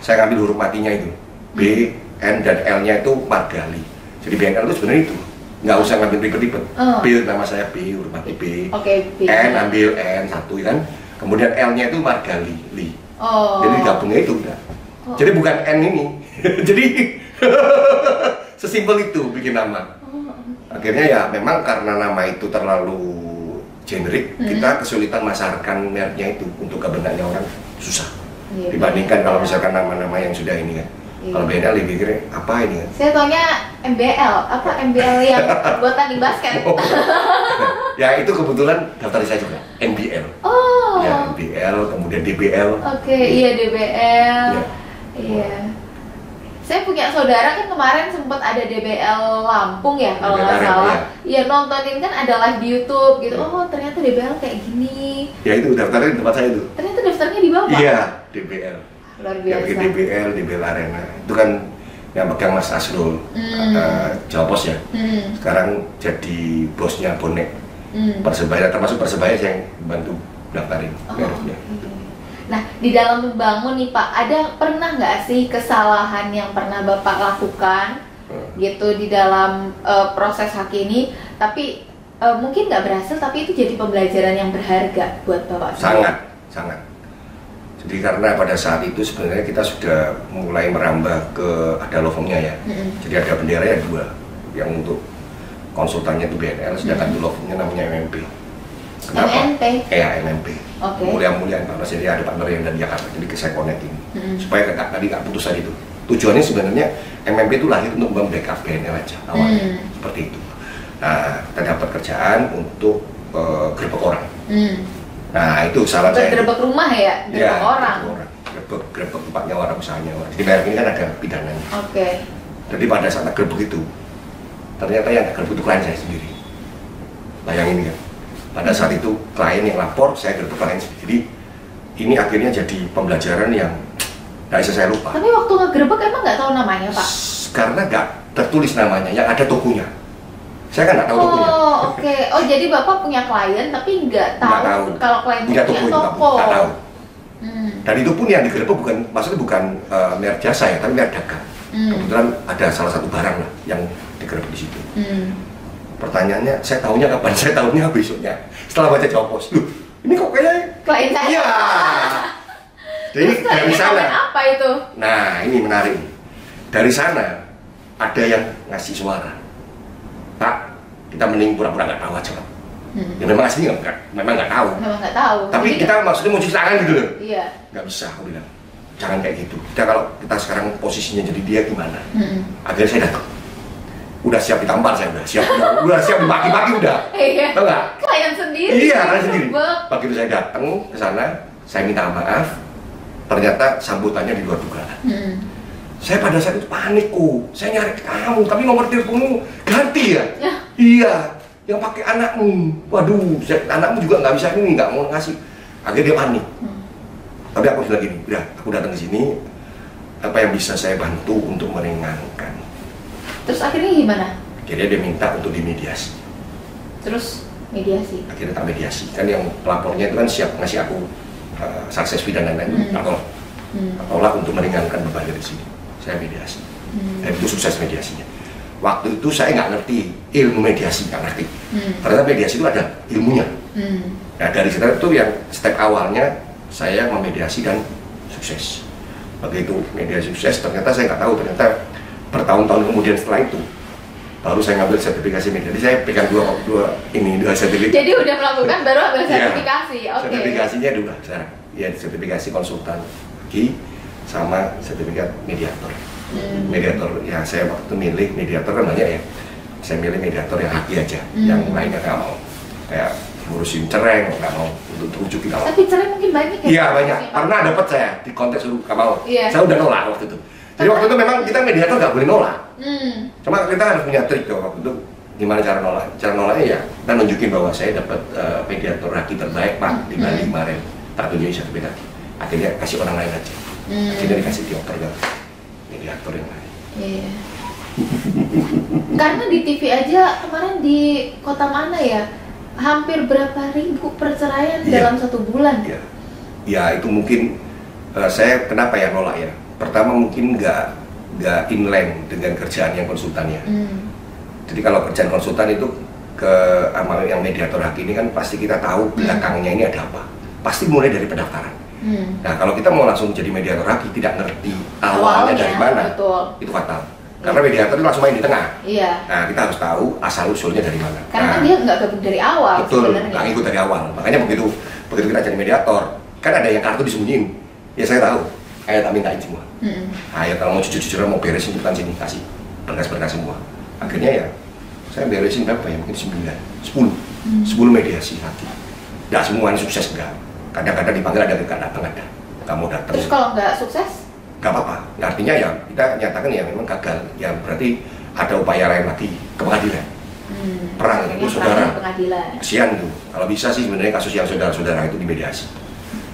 Speaker 1: saya ngambil huruf matinya itu, B, N dan L-nya itu Margali. Jadi BNL itu sebenarnya itu nggak usah ngambil ribet-ribet. B nama saya B, huruf mati B,
Speaker 2: B.
Speaker 1: N ambil N satu kan, kemudian L-nya itu Margali, Li. Jadi gabungnya itu udah. Jadi bukan N ini, jadi sesimpel itu bikin nama. Akhirnya ya memang karena nama itu terlalu generik, kita kesulitan masarkan mereknya itu untuk ke benaknya orang susah. Dibandingkan kalau misalkan nama-nama yang sudah ini kan. Kalau BNL lebih kira apa ini kan?
Speaker 2: Saya taunya MBL, apa MBL yang buat tanding basket?
Speaker 1: Ya itu kebetulan daftar saya juga, MBL. Ya MBL, kemudian DBL.
Speaker 2: Iya DBL. Iya. Saya punya saudara kan kemarin sempat ada DBL Lampung ya kalau nggak salah. Iya nontonin kan ada live di YouTube gitu. Oh ternyata DBL kayak gini. Ya
Speaker 1: itu daftarnya di tempat saya itu.
Speaker 2: Ternyata daftarnya di Bapak?
Speaker 1: Iya DBL.
Speaker 2: Luar biasa.
Speaker 1: Ya, DBL Arena itu kan yang pegang Mas Asrul, Jawa Pos ya. Sekarang jadi bosnya bonek Persebaya, termasuk Persebaya yang bantu daftarin.
Speaker 2: Nah, di dalam membangun nih Pak, pernah nggak sih kesalahan yang pernah Bapak lakukan gitu di dalam proses haki ini, tapi mungkin nggak berhasil, tapi itu jadi pembelajaran yang berharga buat Bapak?
Speaker 1: Sangat. Jadi karena pada saat itu sebenarnya kita sudah mulai merambah ke ada lofongnya ya. Jadi ada benderanya 2, yang untuk konsultannya itu BNL, sedangkan itu lofongnya namanya MMP. Kenapa?
Speaker 2: MMP?
Speaker 1: Iya, MMP. Mulia-muliaan partner, jadi ada partner yang dari Jakarta, jadi saya connect ini supaya tadi nggak putus tadi itu. Tujuannya sebenarnya MMP itu lahir untuk membackup BNL aja awalnya, seperti itu. Nah, kita dapat kerjaan untuk gerbek orang. Nah, itu salah saya.
Speaker 2: Gerbek rumah ya? Gerbek orang?
Speaker 1: Gerbek tempatnya orang, usahanya orang. Jadi merek ini kan ada pidananya. Jadi pada saat gerbek itu, ternyata yang gerbek itu klien saya sendiri. Bayangin kan. Pada saat itu klien yang lapor, saya gerbek klien sendiri. Jadi ini akhirnya jadi pembelajaran yang nggak bisa saya lupa.
Speaker 2: Tapi waktu ngegerbek emang nggak tahu namanya Pak?
Speaker 1: Karena nggak tertulis namanya, yang ada tokonya. Saya kan nggak tahu tokonya.
Speaker 2: Oh jadi Bapak punya klien tapi nggak tahu kalau klien punya toko.
Speaker 1: Nggak tahu. Dan itu pun yang digerebek maksudnya bukan merek jasa ya, tapi merek dagang. Kebetulan ada salah satu barang lah yang digerebek di situ. Pertanyaannya, saya tahunya kapan? Saya tahunya besoknya. Setelah baca Jawa Pos, loh, ini kok kayak
Speaker 2: klien saya.
Speaker 1: Iya. Jadi dari sana.
Speaker 2: Apa itu?
Speaker 1: Nah, ini menarik. Dari sana ada yang ngasih suara. Pak, kita mending pura-pura nggak tahu aja, Pak. Ya memang aslinya memang nggak tahu.
Speaker 2: Memang nggak tahu.
Speaker 1: Tapi kita maksudnya mau cuci tangan gitu loh.
Speaker 2: Iya.
Speaker 1: Nggak bisa, aku bilang. Jangan kayak gitu. Kalau kita sekarang posisinya jadi dia gimana? Akhirnya saya datang. Udah siap ditampar saya, udah siap dimaki-maki udah.
Speaker 2: Iya.
Speaker 1: Tahu nggak?
Speaker 2: Klien sendiri.
Speaker 1: Iya, klien sendiri. Begitu saya datang ke sana, saya minta maaf. Ternyata sambutannya di luar dugaan. Saya pada saat itu panik saya nyari kamu, tapi nomor teleponmu ganti ya? Iya, yang pakai anakmu. Waduh, anakmu juga nggak bisa ini, nggak mau ngasih. Akhirnya dia panik. Tapi aku bilang gini, udah, aku datang ke sini, apa yang bisa saya bantu untuk meringankan.
Speaker 2: Terus akhirnya gimana?
Speaker 1: Akhirnya dia minta untuk dimediasi.
Speaker 2: Terus mediasi?
Speaker 1: Akhirnya tak mediasi, kan yang pelapornya itu kan siap ngasih aku sukses dan lain-lain, ataulah untuk meringankan beban dari sini. Saya mediasi, dan itu sukses mediasinya. Waktu itu saya nggak ngerti ilmu mediasi, nggak ngerti. Ternyata mediasi itu ada ilmunya. Nah dari situ itu yang step awalnya saya memediasi dan sukses. Begitu mediasi sukses, ternyata saya nggak tahu, ternyata bertahun-tahun kemudian setelah itu baru saya ngambil sertifikasi mediasi. Jadi saya pegang dua sertifikasi.
Speaker 2: Jadi udah melakukan baru ambil sertifikasi.
Speaker 1: Ya, sertifikasinya dua sekarang. Ya sertifikasi konsultan sama sertifikat mediator. Mediator ya saya waktu milih mediator kan banyak ya. Saya milih mediator yang haki aja, yang lainnya nggak mau. Kayak ngurusin cerai nggak mau, untuk terujuk kita.
Speaker 2: Tapi cerai mungkin banyak ya?
Speaker 1: Iya banyak. Pernah dapat saya di konteks dulu nggak mau.
Speaker 2: Iya.
Speaker 1: Saya udah nolak waktu itu. Jadi waktu itu memang kita mediator nggak boleh nolak. Cuma kita harus punya trik tuh waktu itu. Gimana cara nolak? Cara nolaknya ya kita nunjukin bahwa saya dapat mediator haki terbaik Pak di Bali kemarin. Tak tunjukin sertifikat. Akhirnya kasih orang lain aja. Akhirnya dikasih dioper ke mediator yang lain.
Speaker 2: Iya. Karena di TV aja kemarin di kota mana ya? hampir berapa ribu perceraian
Speaker 1: Iya.
Speaker 2: dalam 1 bulan.
Speaker 1: Ya, ya itu mungkin saya kenapa ya nolak ya. Pertama mungkin nggak inline dengan kerjaan yang konsultannya. Jadi kalau kerjaan konsultan itu ke amal yang mediator hak ini kan pasti kita tahu belakangnya ini ada apa. Pasti mulai dari pendaftaran. Nah kalau kita mau langsung jadi mediator hak tidak ngerti awalnya dari mana,
Speaker 2: betul.
Speaker 1: itu fatal. Karena mediator itu langsung main di tengah.
Speaker 2: Iya.
Speaker 1: Nah kita harus tahu asal usulnya dari mana.
Speaker 2: Karena kan
Speaker 1: Nah,
Speaker 2: dia nggak gabung dari awal
Speaker 1: betul,
Speaker 2: sebenarnya.
Speaker 1: nggak ngikut dari awal. Makanya begitu kita jadi mediator, kan ada yang kartu disembunyiin. Ya saya tahu, ayo tak mintain semua. Ayo kalau mau jujur-jujuran mau beresin bukan sini, kasih berkas-berkas semua. Akhirnya ya, saya beresin berapa ya, mungkin 10 mediasi hati. Nggak semuanya sukses enggak. Kadang-kadang dipanggil ada, nggak datang ada. Kamu datang.
Speaker 2: Terus kalau nggak sukses?
Speaker 1: Nggak apa-apa. Nah, artinya ya kita nyatakan ya memang gagal. Ya berarti ada upaya lain lagi ke pengadilan. Perang itu saudara.
Speaker 2: Pengadilan.
Speaker 1: Kesian tuh. Kalau bisa sih sebenarnya kasus yang saudara-saudara itu dimediasi.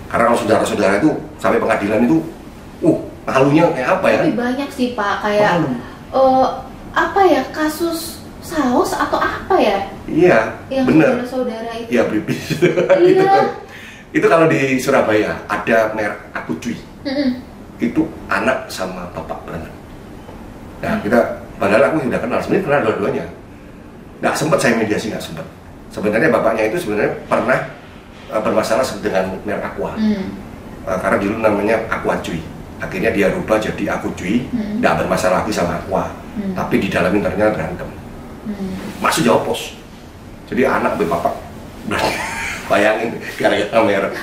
Speaker 1: Karena kalau saudara-saudara itu sampai pengadilan itu, malunya kayak apa ya?
Speaker 2: Tapi banyak sih Pak, kayak apa ya, kasus saus atau apa ya?
Speaker 1: Iya,
Speaker 2: yang
Speaker 1: bener.
Speaker 2: saudara-saudara itu.
Speaker 1: Iya, bribis.
Speaker 2: Iya.
Speaker 1: Itu kalau di Surabaya ada merek Aku Cuy. Itu anak sama bapak berantem. Nah kita, padahal aku sudah kenal, sebenarnya kenal dua-duanya. Nggak sempat saya mediasi, nggak sempat. Sebenarnya bapaknya itu sebenarnya pernah bermasalah dengan merek Aqua. Karena dulu namanya Aqua Cuy. Akhirnya dia rubah jadi Aku Cuy, nggak bermasalah lagi sama Aqua. Tapi di dalam internalnya berantem. Masuk jawab pos. Jadi anak bapak. Bayangin gara-gara merek.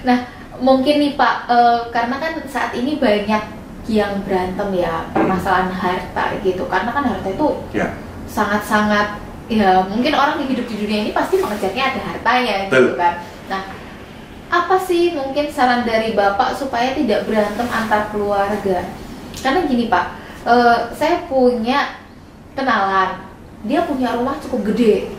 Speaker 2: Nah, mungkin nih Pak, karena kan saat ini banyak yang berantem ya, permasalahan harta gitu. Karena kan harta itu sangat-sangat, ya mungkin orang yang hidup di dunia ini pasti mengejarnya ada hartanya gitu kan. Nah, apa sih mungkin saran dari Bapak supaya tidak berantem antar keluarga? Karena gini Pak, saya punya kenalan, dia punya rumah cukup gede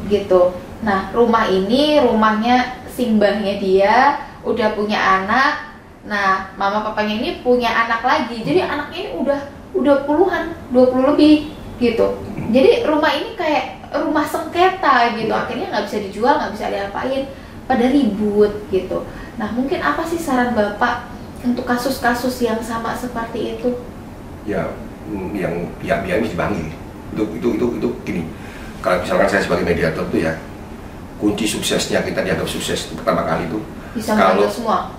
Speaker 2: gitu. Nah, rumah ini rumahnya simbahnya dia, udah punya anak. Nah, mama papanya ini punya anak lagi. Jadi anaknya ini udah puluhan, 20 lebih gitu. Jadi rumah ini kayak rumah sengketa gitu. Akhirnya nggak bisa dijual, nggak bisa diapain, pada ribut gitu. Nah, mungkin apa sih saran Bapak untuk kasus-kasus yang sama seperti itu?
Speaker 1: Ya, yang pihak-pihak ini dipanggil. Itu gini. Kalau misalkan saya sebagai mediator tuh ya, kunci suksesnya kita dianggap sukses pertama kali itu
Speaker 2: Bisa
Speaker 1: kalau
Speaker 2: semua.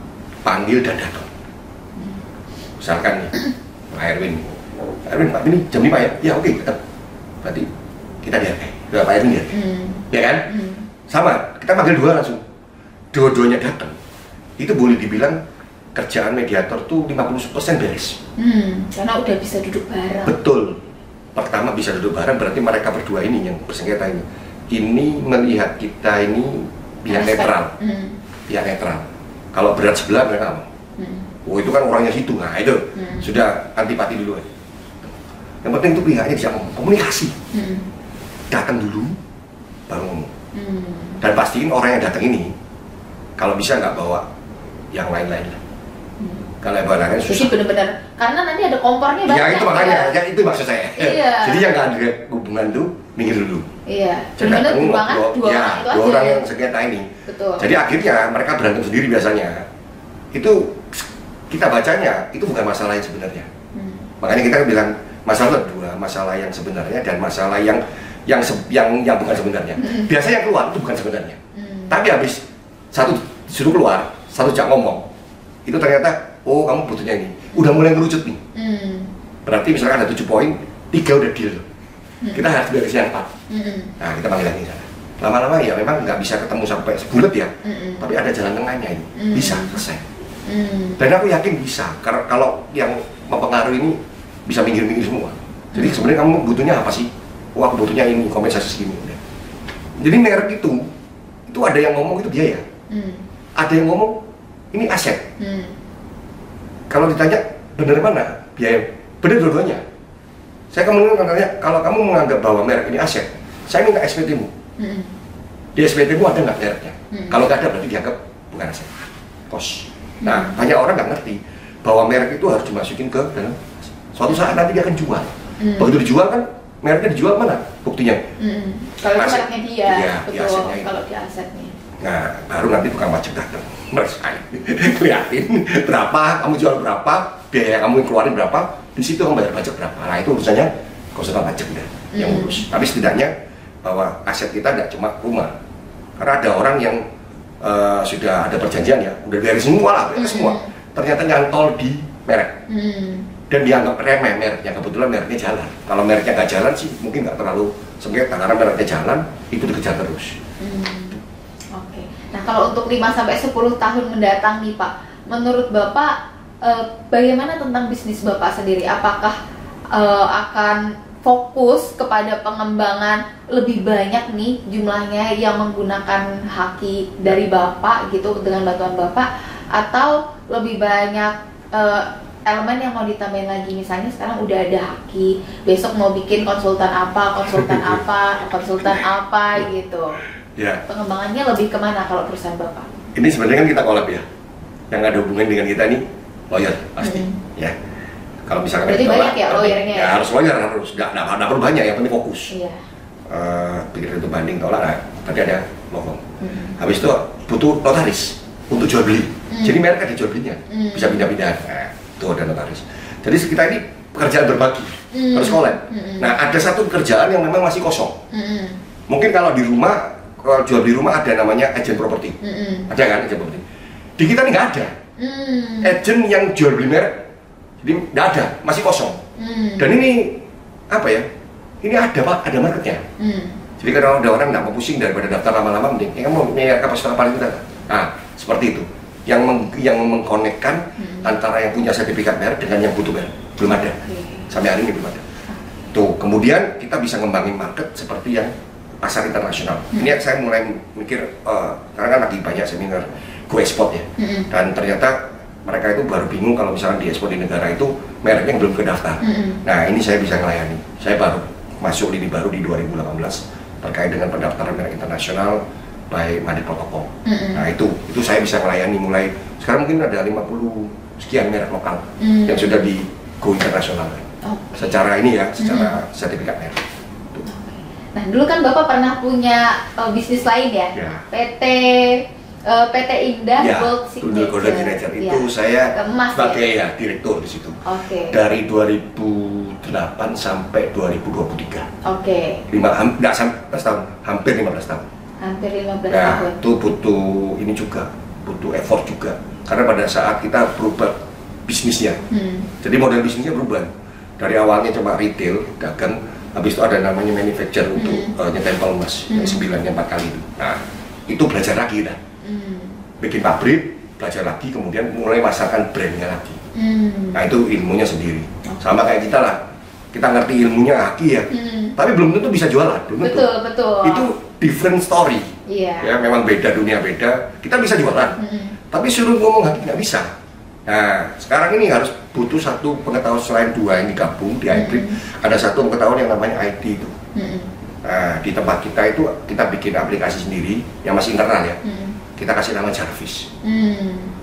Speaker 1: Panggil dan datang. Misalkan nih, Pak Erwin, Pak ini jam 5 ya? Ya oke, tetap. Berarti kita dihargai. Pak Erwin ya? Ya kan? Sama, kita panggil dua langsung. Dua-duanya datang. Itu boleh dibilang kerjaan mediator tuh 50% beres.
Speaker 2: Karena udah bisa duduk bareng.
Speaker 1: Betul. Pertama bisa duduk bareng berarti mereka berdua ini yang bersengketa ini melihat kita ini pihak netral. Pihak netral. Kalau berat sebelah mereka mau. Oh itu kan orangnya situ, nah itu sudah antipati dulu. Yang penting itu pihaknya bisa ngomong, komunikasi. Datang dulu, baru ngomong. Dan pastiin orang yang datang ini, kalau bisa nggak bawa yang lain-lain. Kalau yang bawa lain susah.
Speaker 2: Jadi benar-benar, karena nanti ada kompornya banyak.
Speaker 1: Ya itu makanya, ya itu maksud saya.
Speaker 2: Iya.
Speaker 1: Jadi yang nggak ada hubungan tuh minggir dulu.
Speaker 2: Iya.
Speaker 1: Jadi datang dua orang yang sengketa ini.
Speaker 2: Betul.
Speaker 1: Jadi akhirnya mereka berantem sendiri biasanya. Itu kita bacanya itu bukan masalah yang sebenarnya. Makanya kita bilang masalah dua, masalah yang sebenarnya dan masalah yang bukan sebenarnya. Biasanya yang keluar itu bukan sebenarnya. Tapi habis satu disuruh keluar, satu jak ngomong, itu ternyata oh kamu butuhnya ini, udah mulai ngerucut nih. Berarti misalkan ada 7 poin, 3 udah deal. Kita harus beres yang 4. Nah kita panggil lagi sana. Lama-lama ya memang nggak bisa ketemu sampai sebulet ya, tapi ada jalan tengahnya ini, bisa selesai. Dan aku yakin bisa, karena kalau yang mempengaruhi ini bisa minggir-minggir semua. Jadi sebenarnya kamu butuhnya apa sih? Oh aku butuhnya ini, kompensasi segini. Jadi merek itu ada yang ngomong itu biaya, ada yang ngomong ini aset. Kalau ditanya bener mana biaya, bener dua-duanya. Saya kemudian katanya kalau kamu menganggap bahwa merek ini aset, saya minta SPT-mu. Di SPT-mu ada nggak mereknya? Kalau nggak ada berarti dianggap bukan aset, kos. Nah, banyak orang nggak ngerti bahwa merek itu harus dimasukin ke dalam suatu saat nanti dia akan jual. Begitu dijual kan mereknya dijual mana buktinya?
Speaker 2: Kalau itu mereknya dia,
Speaker 1: iya,
Speaker 2: betul. Kalau di asetnya.
Speaker 1: Nah, baru nanti tukang pajak datang, keliatin berapa, kamu jual berapa, biaya kamu keluarin berapa, di situ kamu bayar pajak berapa. Nah itu urusannya konsultan pajak udah yang urus. Tapi setidaknya bahwa aset kita tidak cuma rumah, karena ada orang yang sudah ada perjanjian ya, udah dari semua lah, semua. Ternyata nyantol di merek dan dianggap remeh mereknya, kebetulan mereknya jalan. Kalau mereknya nggak jalan sih mungkin nggak terlalu sengketa, karena mereknya jalan itu dikejar terus.
Speaker 2: Oke. Nah kalau untuk 5-10 tahun mendatang nih Pak, menurut Bapak bagaimana tentang bisnis Bapak sendiri? Apakah akan fokus kepada pengembangan lebih banyak nih jumlahnya yang menggunakan haki dari Bapak gitu dengan bantuan Bapak, atau lebih banyak elemen yang mau ditambahin lagi? Misalnya sekarang udah ada haki, besok mau bikin konsultan apa gitu.
Speaker 1: Ya.
Speaker 2: Pengembangannya lebih kemana kalau perusahaan Bapak?
Speaker 1: Ini sebenarnya kan kita collab ya, yang ada hubungan dengan kita nih lawyer pasti ya. Kalau misalkan
Speaker 2: berarti banyak ya lawyernya?
Speaker 1: Ya harus lawyer, harus nggak perlu banyak, yang penting fokus.
Speaker 2: Iya.
Speaker 1: Pikir itu banding tolak, nah, tadi ada law firm. Habis itu butuh notaris untuk jual beli. Jadi mereka ada jual belinya, bisa pindah-pindah. Nah, itu ada notaris. Jadi kita ini pekerjaan berbagi, harus collab. Nah, ada satu pekerjaan yang memang masih kosong. Mungkin kalau di rumah, kalau jual beli rumah ada namanya agent properti. Ada kan agent properti? Di kita ini nggak ada. Agent yang jual beli merek, jadi nggak ada, masih kosong. Dan ini apa ya? Ini ada Pak, ada marketnya. Jadi kalau ada orang nggak mau pusing daripada daftar lama-lama, mending kamu mau punya kapasitas paling kita. Nah, seperti itu. Yang mengkonekkan antara yang punya sertifikat merek dengan yang butuh merek, belum ada. Sampai hari ini belum ada. Tuh, kemudian kita bisa ngembangin market seperti yang pasar internasional. Ini saya mulai mikir, karena kan lagi banyak seminar go export ya, dan ternyata mereka itu baru bingung kalau misalnya di ekspor di negara itu mereknya yang belum kedaftar. Nah ini saya bisa melayani. Saya baru masuk lini baru di 2018 terkait dengan pendaftaran merek internasional by Madrid Protocol. Nah itu saya bisa melayani mulai sekarang mungkin ada 50 sekian merek lokal yang sudah di go internasional. Secara ini ya, secara sertifikat merek.
Speaker 2: Nah dulu kan Bapak pernah punya bisnis lain ya, PT Indah Gold
Speaker 1: Signature. Itu saya sebagai direktur di situ. Dari 2008 sampai 2023. Nggak sampai 15 tahun, hampir 15 tahun.
Speaker 2: Hampir 15 tahun.
Speaker 1: Itu butuh ini juga, butuh effort juga. Karena pada saat kita berubah bisnisnya, jadi model bisnisnya berubah. Dari awalnya cuma retail, dagang, habis itu ada namanya manufacture untuk nyetempel emas, yang 9 yang 4 kali itu. Nah, itu belajar lagi dah. Bikin pabrik, belajar lagi, kemudian mulai masarkan brandnya lagi. Nah itu ilmunya sendiri. Sama kayak kita lah, kita ngerti ilmunya haki ya, tapi belum tentu bisa jualan.
Speaker 2: Betul.
Speaker 1: Itu different story. Ya memang beda, dunia beda. Kita bisa jualan, tapi suruh ngomong haki nggak bisa. Nah sekarang ini harus butuh satu pengetahuan selain dua yang digabung di hybrid. Ada satu pengetahuan yang namanya IT itu. Nah di tempat kita itu kita bikin aplikasi sendiri yang masih internal ya. Kita kasih nama Jarvis.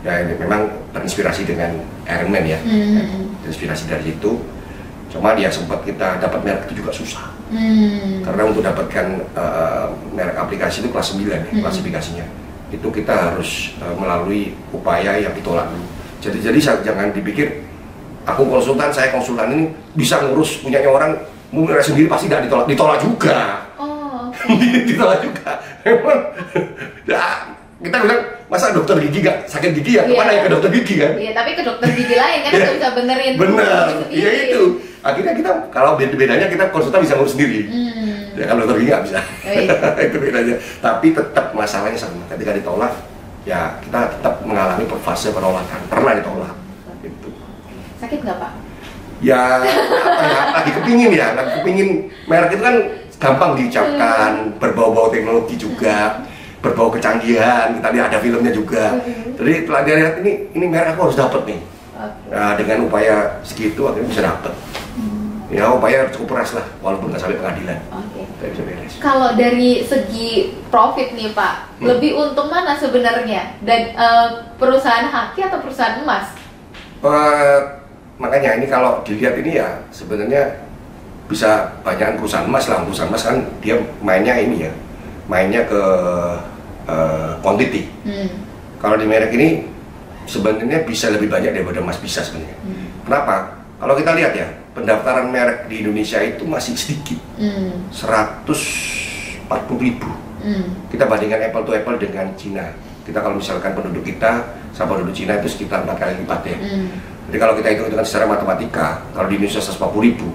Speaker 1: Ya ini memang terinspirasi dengan Iron Man ya. Terinspirasi dari situ. Cuma dia sempat kita dapat merek itu juga susah. Karena untuk dapatkan merek aplikasi itu kelas 9 ya, klasifikasinya. Itu kita harus melalui upaya yang ditolak dulu. Jadi jangan dipikir aku konsultan, saya konsultan ini bisa ngurus punyanya orang, mungkin sendiri pasti tidak ditolak juga. Ditolak juga. Memang kita bilang, masa dokter gigi gak sakit gigi ya? Kemana ya ke dokter gigi kan?
Speaker 2: Iya, tapi ke dokter gigi lain kan kita bisa benerin.
Speaker 1: Bener, iya itu. Akhirnya kita, kalau bedanya kita konsultan bisa ngurus sendiri. Ya kalau dokter gigi gak bisa. Itu bedanya. Tapi tetap masalahnya sama. Ketika ditolak, ya kita tetap mengalami fase penolakan. Pernah ditolak. Gitu.
Speaker 2: Sakit nggak Pak?
Speaker 1: Ya, lagi kepingin merek itu kan gampang diucapkan, berbau-bau teknologi juga. Berbau kecanggihan, kita lihat ada filmnya juga. Jadi telah dilihat ini merek aku harus dapat nih. Nah, dengan upaya segitu akhirnya bisa dapat. Ya upaya cukup keras lah, walaupun nggak sampai pengadilan. Bisa beres.
Speaker 2: Kalau dari segi profit nih Pak, lebih untung mana sebenarnya? Dan perusahaan haki atau perusahaan emas?
Speaker 1: Makanya ini kalau dilihat ini ya sebenarnya bisa banyak perusahaan emas lah. Perusahaan emas kan dia mainnya ini ya, mainnya ke quantity. Kalau di merek ini sebenarnya bisa lebih banyak daripada emas bisa sebenarnya. Kenapa? Kalau kita lihat ya, pendaftaran merek di Indonesia itu masih sedikit, 140.000. Kita bandingkan apple to apple dengan Cina. Kita kalau misalkan penduduk kita sama penduduk Cina itu sekitar 4 kali lipat ya. Jadi kalau kita hitung-hitungan secara matematika, kalau di Indonesia 140.000,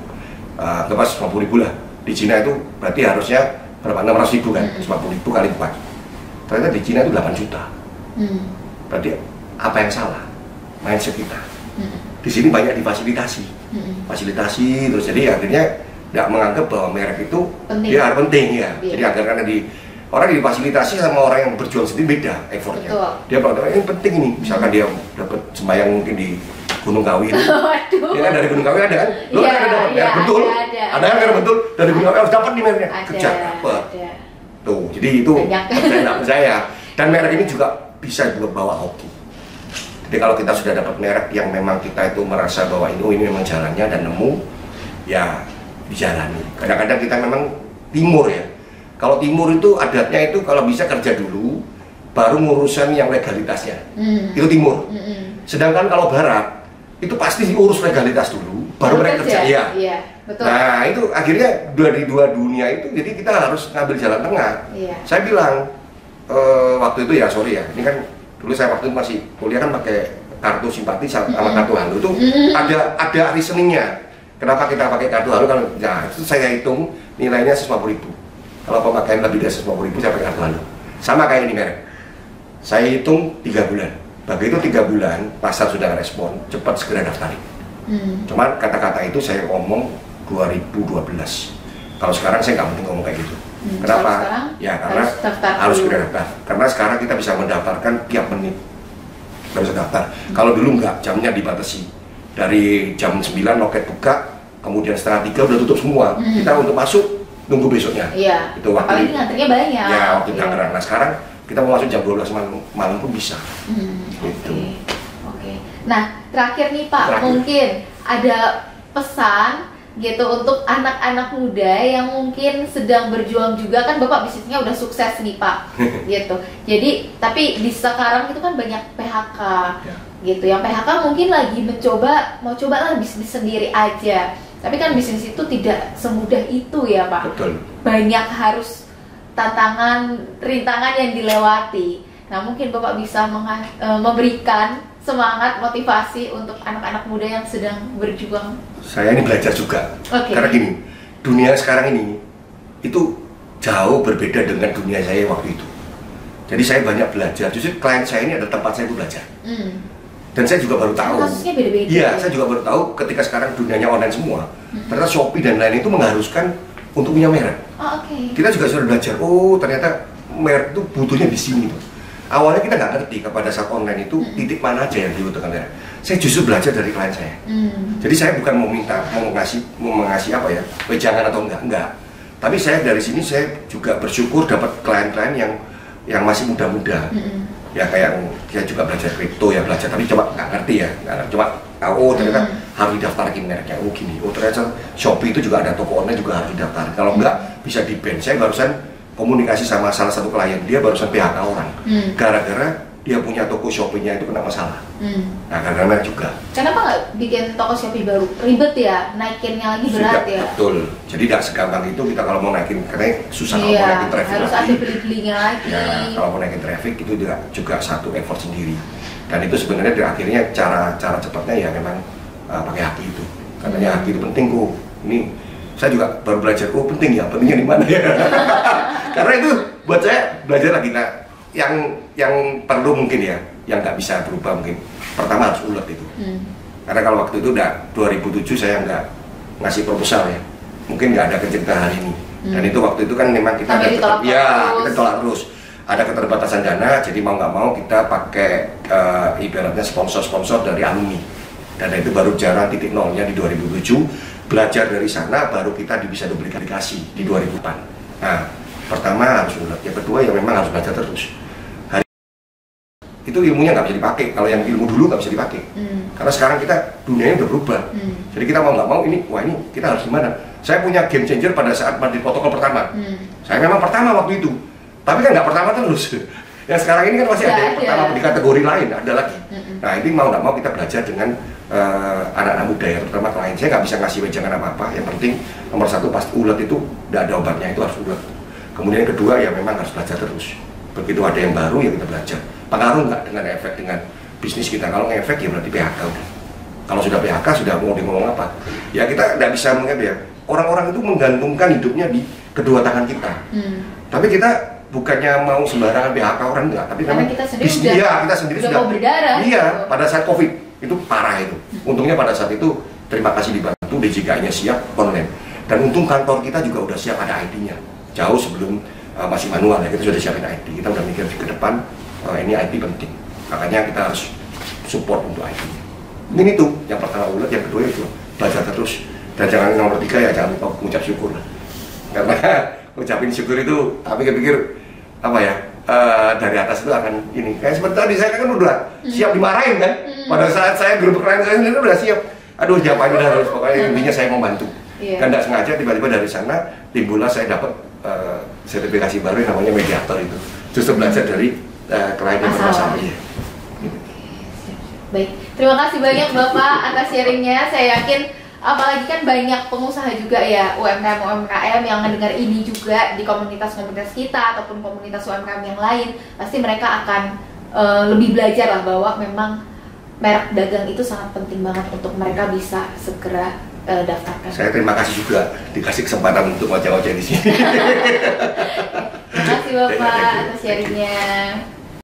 Speaker 1: anggap 150.000 lah. Di Cina itu berarti harusnya berapa? 600.000 kan? 140.000 kali 4. Ternyata di Cina itu 8 juta. Berarti apa yang salah? Mindset kita. Di sini banyak difasilitasi, fasilitasi terus, jadi akhirnya tidak menganggap bahwa merek itu
Speaker 2: penting.
Speaker 1: Dia harus penting ya. Jadi agar karena orang difasilitasi sama orang yang berjuang sendiri beda effortnya. Dia bilang ini penting ini, misalkan dia dapat sembahyang mungkin di Gunung Kawi. Dia kan dari Gunung Kawi ada kan? Lo kan ada dapat merek betul. Ada kan merek betul dari Gunung Kawi harus dapat nih mereknya. Kejar dapat. Tuh, jadi itu percaya. Dan merek ini juga bisa bawa hoki. Jadi kalau kita sudah dapat merek yang memang kita itu merasa bahwa ini memang jalannya dan nemu, ya dijalani. Kadang-kadang kita memang timur ya. Kalau timur itu adatnya itu kalau bisa kerja dulu, baru ngurusan yang legalitasnya. Itu timur. Sedangkan kalau barat, itu pasti diurus legalitas dulu, baru mereka kerja.
Speaker 2: Iya, betul.
Speaker 1: Nah itu akhirnya dari dua dunia itu, jadi kita harus ngambil jalan tengah. Saya bilang, waktu itu ya, sorry ya, ini kan dulu saya waktu itu masih kuliah kan pakai kartu simpati sama kartu halu itu ada reasoningnya. Kenapa kita pakai kartu halu? Kalau ya itu saya hitung nilainya 150.000. Kalau pemakaian lebih dari 150.000 saya pakai kartu halu. Sama kayak ini merek. Saya hitung 3 bulan. Begitu 3 bulan pasar sudah respon, cepat segera daftarin. Cuman kata-kata itu saya ngomong 2012. Kalau sekarang saya nggak mungkin ngomong kayak gitu. Kenapa? Ya karena harus segera daftar. Karena sekarang kita bisa mendaftarkan tiap menit. Kita bisa daftar. Kalau dulu nggak, jamnya dibatasi. Dari jam 9 loket buka, kemudian setengah 3 udah tutup semua. Kita untuk masuk nunggu besoknya. Itu waktu.
Speaker 2: Apalagi ngantrinya banyak.
Speaker 1: Ya waktu Tangerang. Nah sekarang kita mau masuk jam 12 malam pun bisa. Gitu.
Speaker 2: Oke. Nah terakhir nih Pak, mungkin ada pesan gitu untuk anak-anak muda yang mungkin sedang berjuang juga, kan Bapak bisnisnya udah sukses nih Pak gitu. Jadi tapi di sekarang itu kan banyak PHK gitu. Yang PHK mungkin lagi mau coba lah bisnis sendiri aja. Tapi kan bisnis itu tidak semudah itu ya Pak.
Speaker 1: Betul.
Speaker 2: Banyak harus tantangan, rintangan yang dilewati. Nah mungkin Bapak bisa memberikan semangat, motivasi untuk anak-anak muda yang sedang berjuang.
Speaker 1: Saya ini belajar juga, karena gini, dunia sekarang ini itu jauh berbeda dengan dunia saya waktu itu. Jadi saya banyak belajar, justru klien saya ini ada tempat saya belajar. Dan saya juga baru tahu,
Speaker 2: kasusnya beda-beda.
Speaker 1: Iya, saya juga baru tahu ketika sekarang dunianya online semua, ternyata Shopee dan lain itu mengharuskan untuk punya merek. Kita juga sudah belajar, oh ternyata merek itu butuhnya di sini. Awalnya kita nggak ngerti kepada saat online itu titik mana aja yang dibutuhkan merek. Saya justru belajar dari klien saya. Jadi saya bukan mau mengasih apa ya, wejangan atau enggak. Tapi saya dari sini saya juga bersyukur dapat klien-klien yang masih muda-muda. Ya kayak dia juga belajar kripto ya, belajar tapi coba nggak ngerti ya, coba oh ternyata harus didaftarkan mereknya, oh gini, oh ternyata Shopee itu juga ada toko online juga harus didaftar. Kalau enggak bisa di ban. Saya barusan komunikasi sama salah satu klien, dia barusan PHK orang gara-gara dia punya toko Shopee-nya itu kena masalah. Nah karena merek juga.
Speaker 2: Kenapa nggak bikin toko Shopee baru? Ribet ya, naikinnya lagi berat ya.
Speaker 1: Betul. Jadi tidak segampang itu kita kalau mau naikin, karena susah kalau mau naikin traffic.
Speaker 2: Harus ada beli-belinya lagi.
Speaker 1: Ya, kalau mau naikin traffic itu juga satu effort sendiri. Dan itu sebenarnya akhirnya cara cepatnya ya memang pakai haki itu. Katanya haki itu penting kok. Ini saya juga baru belajar, oh penting ya, pentingnya di mana ya. Karena itu buat saya belajar lagi. Nah, yang perlu mungkin ya, yang nggak bisa berubah mungkin. Pertama harus ulet itu. Karena kalau waktu itu udah 2007 saya nggak ngasih proposal ya, mungkin nggak ada kejutan hari ini. Dan itu waktu itu kan memang kita kita tolak terus. Ada keterbatasan dana, jadi mau nggak mau kita pakai ibaratnya sponsor dari alumni. Dan itu baru jalan titik nolnya di 2007. Belajar dari sana baru kita bisa duplikasi di 2004. Nah, pertama harus ulet, yang kedua ya memang harus belajar terus. Itu ilmunya nggak bisa dipakai, kalau yang ilmu dulu nggak bisa dipakai. Karena sekarang kita dunianya udah berubah. Jadi kita mau nggak mau ini, wah ini kita harus gimana? Saya punya game changer pada saat Madrid protokol pertama. Saya memang pertama waktu itu, tapi kan nggak pertama terus. Yang sekarang ini kan masih ada yang pertama di kategori lain, ada lagi. Nah ini mau nggak mau kita belajar dengan anak-anak muda ya, terutama klien. Saya nggak bisa ngasih wejangan apa-apa. Yang penting nomor satu pasti ulet itu nggak ada obatnya, itu harus ulet. Kemudian yang kedua ya memang harus belajar terus. Begitu ada yang baru ya kita belajar. Pengaruh nggak dengan efek dengan bisnis kita? Kalau ngefek ya berarti PHK udah. Kalau sudah PHK sudah mau ngomong apa? Ya kita nggak bisa mengerti ya. Orang-orang itu menggantungkan hidupnya di kedua tangan kita. Tapi kita bukannya mau sembarangan PHK orang enggak, tapi memang
Speaker 2: kita sendiri sudah mau berdarah.
Speaker 1: Iya, pada saat Covid itu parah itu. Untungnya pada saat itu terima kasih dibantu, DJKI-nya siap online. Dan untung kantor kita juga udah siap ada ID-nya. Jauh sebelum masih manual ya, kita sudah siapin ID. Kita udah mikir ke depan ini ID penting. Makanya kita harus support untuk ID-nya. Ini tuh yang pertama ulet, yang kedua itu belajar terus. Dan jangan nomor 3 ya jangan lupa mengucap syukur. Karena ucapin syukur itu, tapi pikir apa ya, dari atas itu akan ini. Kayak seperti tadi saya kan udah siap dimarahin kan. Pada saat saya grup klien saya sendiri udah siap. Aduh siapa ini harus, pokoknya intinya saya mau bantu. Kan tidak sengaja tiba-tiba dari sana timbullah saya dapat sertifikasi baru yang namanya mediator itu. Justru belajar dari klien yang bermasalah.
Speaker 2: Baik, terima kasih banyak Bapak atas sharingnya. Saya yakin apalagi kan banyak pengusaha juga ya, UMKM yang mendengar ini juga di komunitas-komunitas kita ataupun komunitas UMKM yang lain, pasti mereka akan lebih belajar lah bahwa memang merek dagang itu sangat penting banget untuk mereka bisa segera daftarkan.
Speaker 1: Saya terima kasih juga dikasih kesempatan untuk wajah-wajah di sini.
Speaker 2: Terima kasih Bapak atas sharingnya.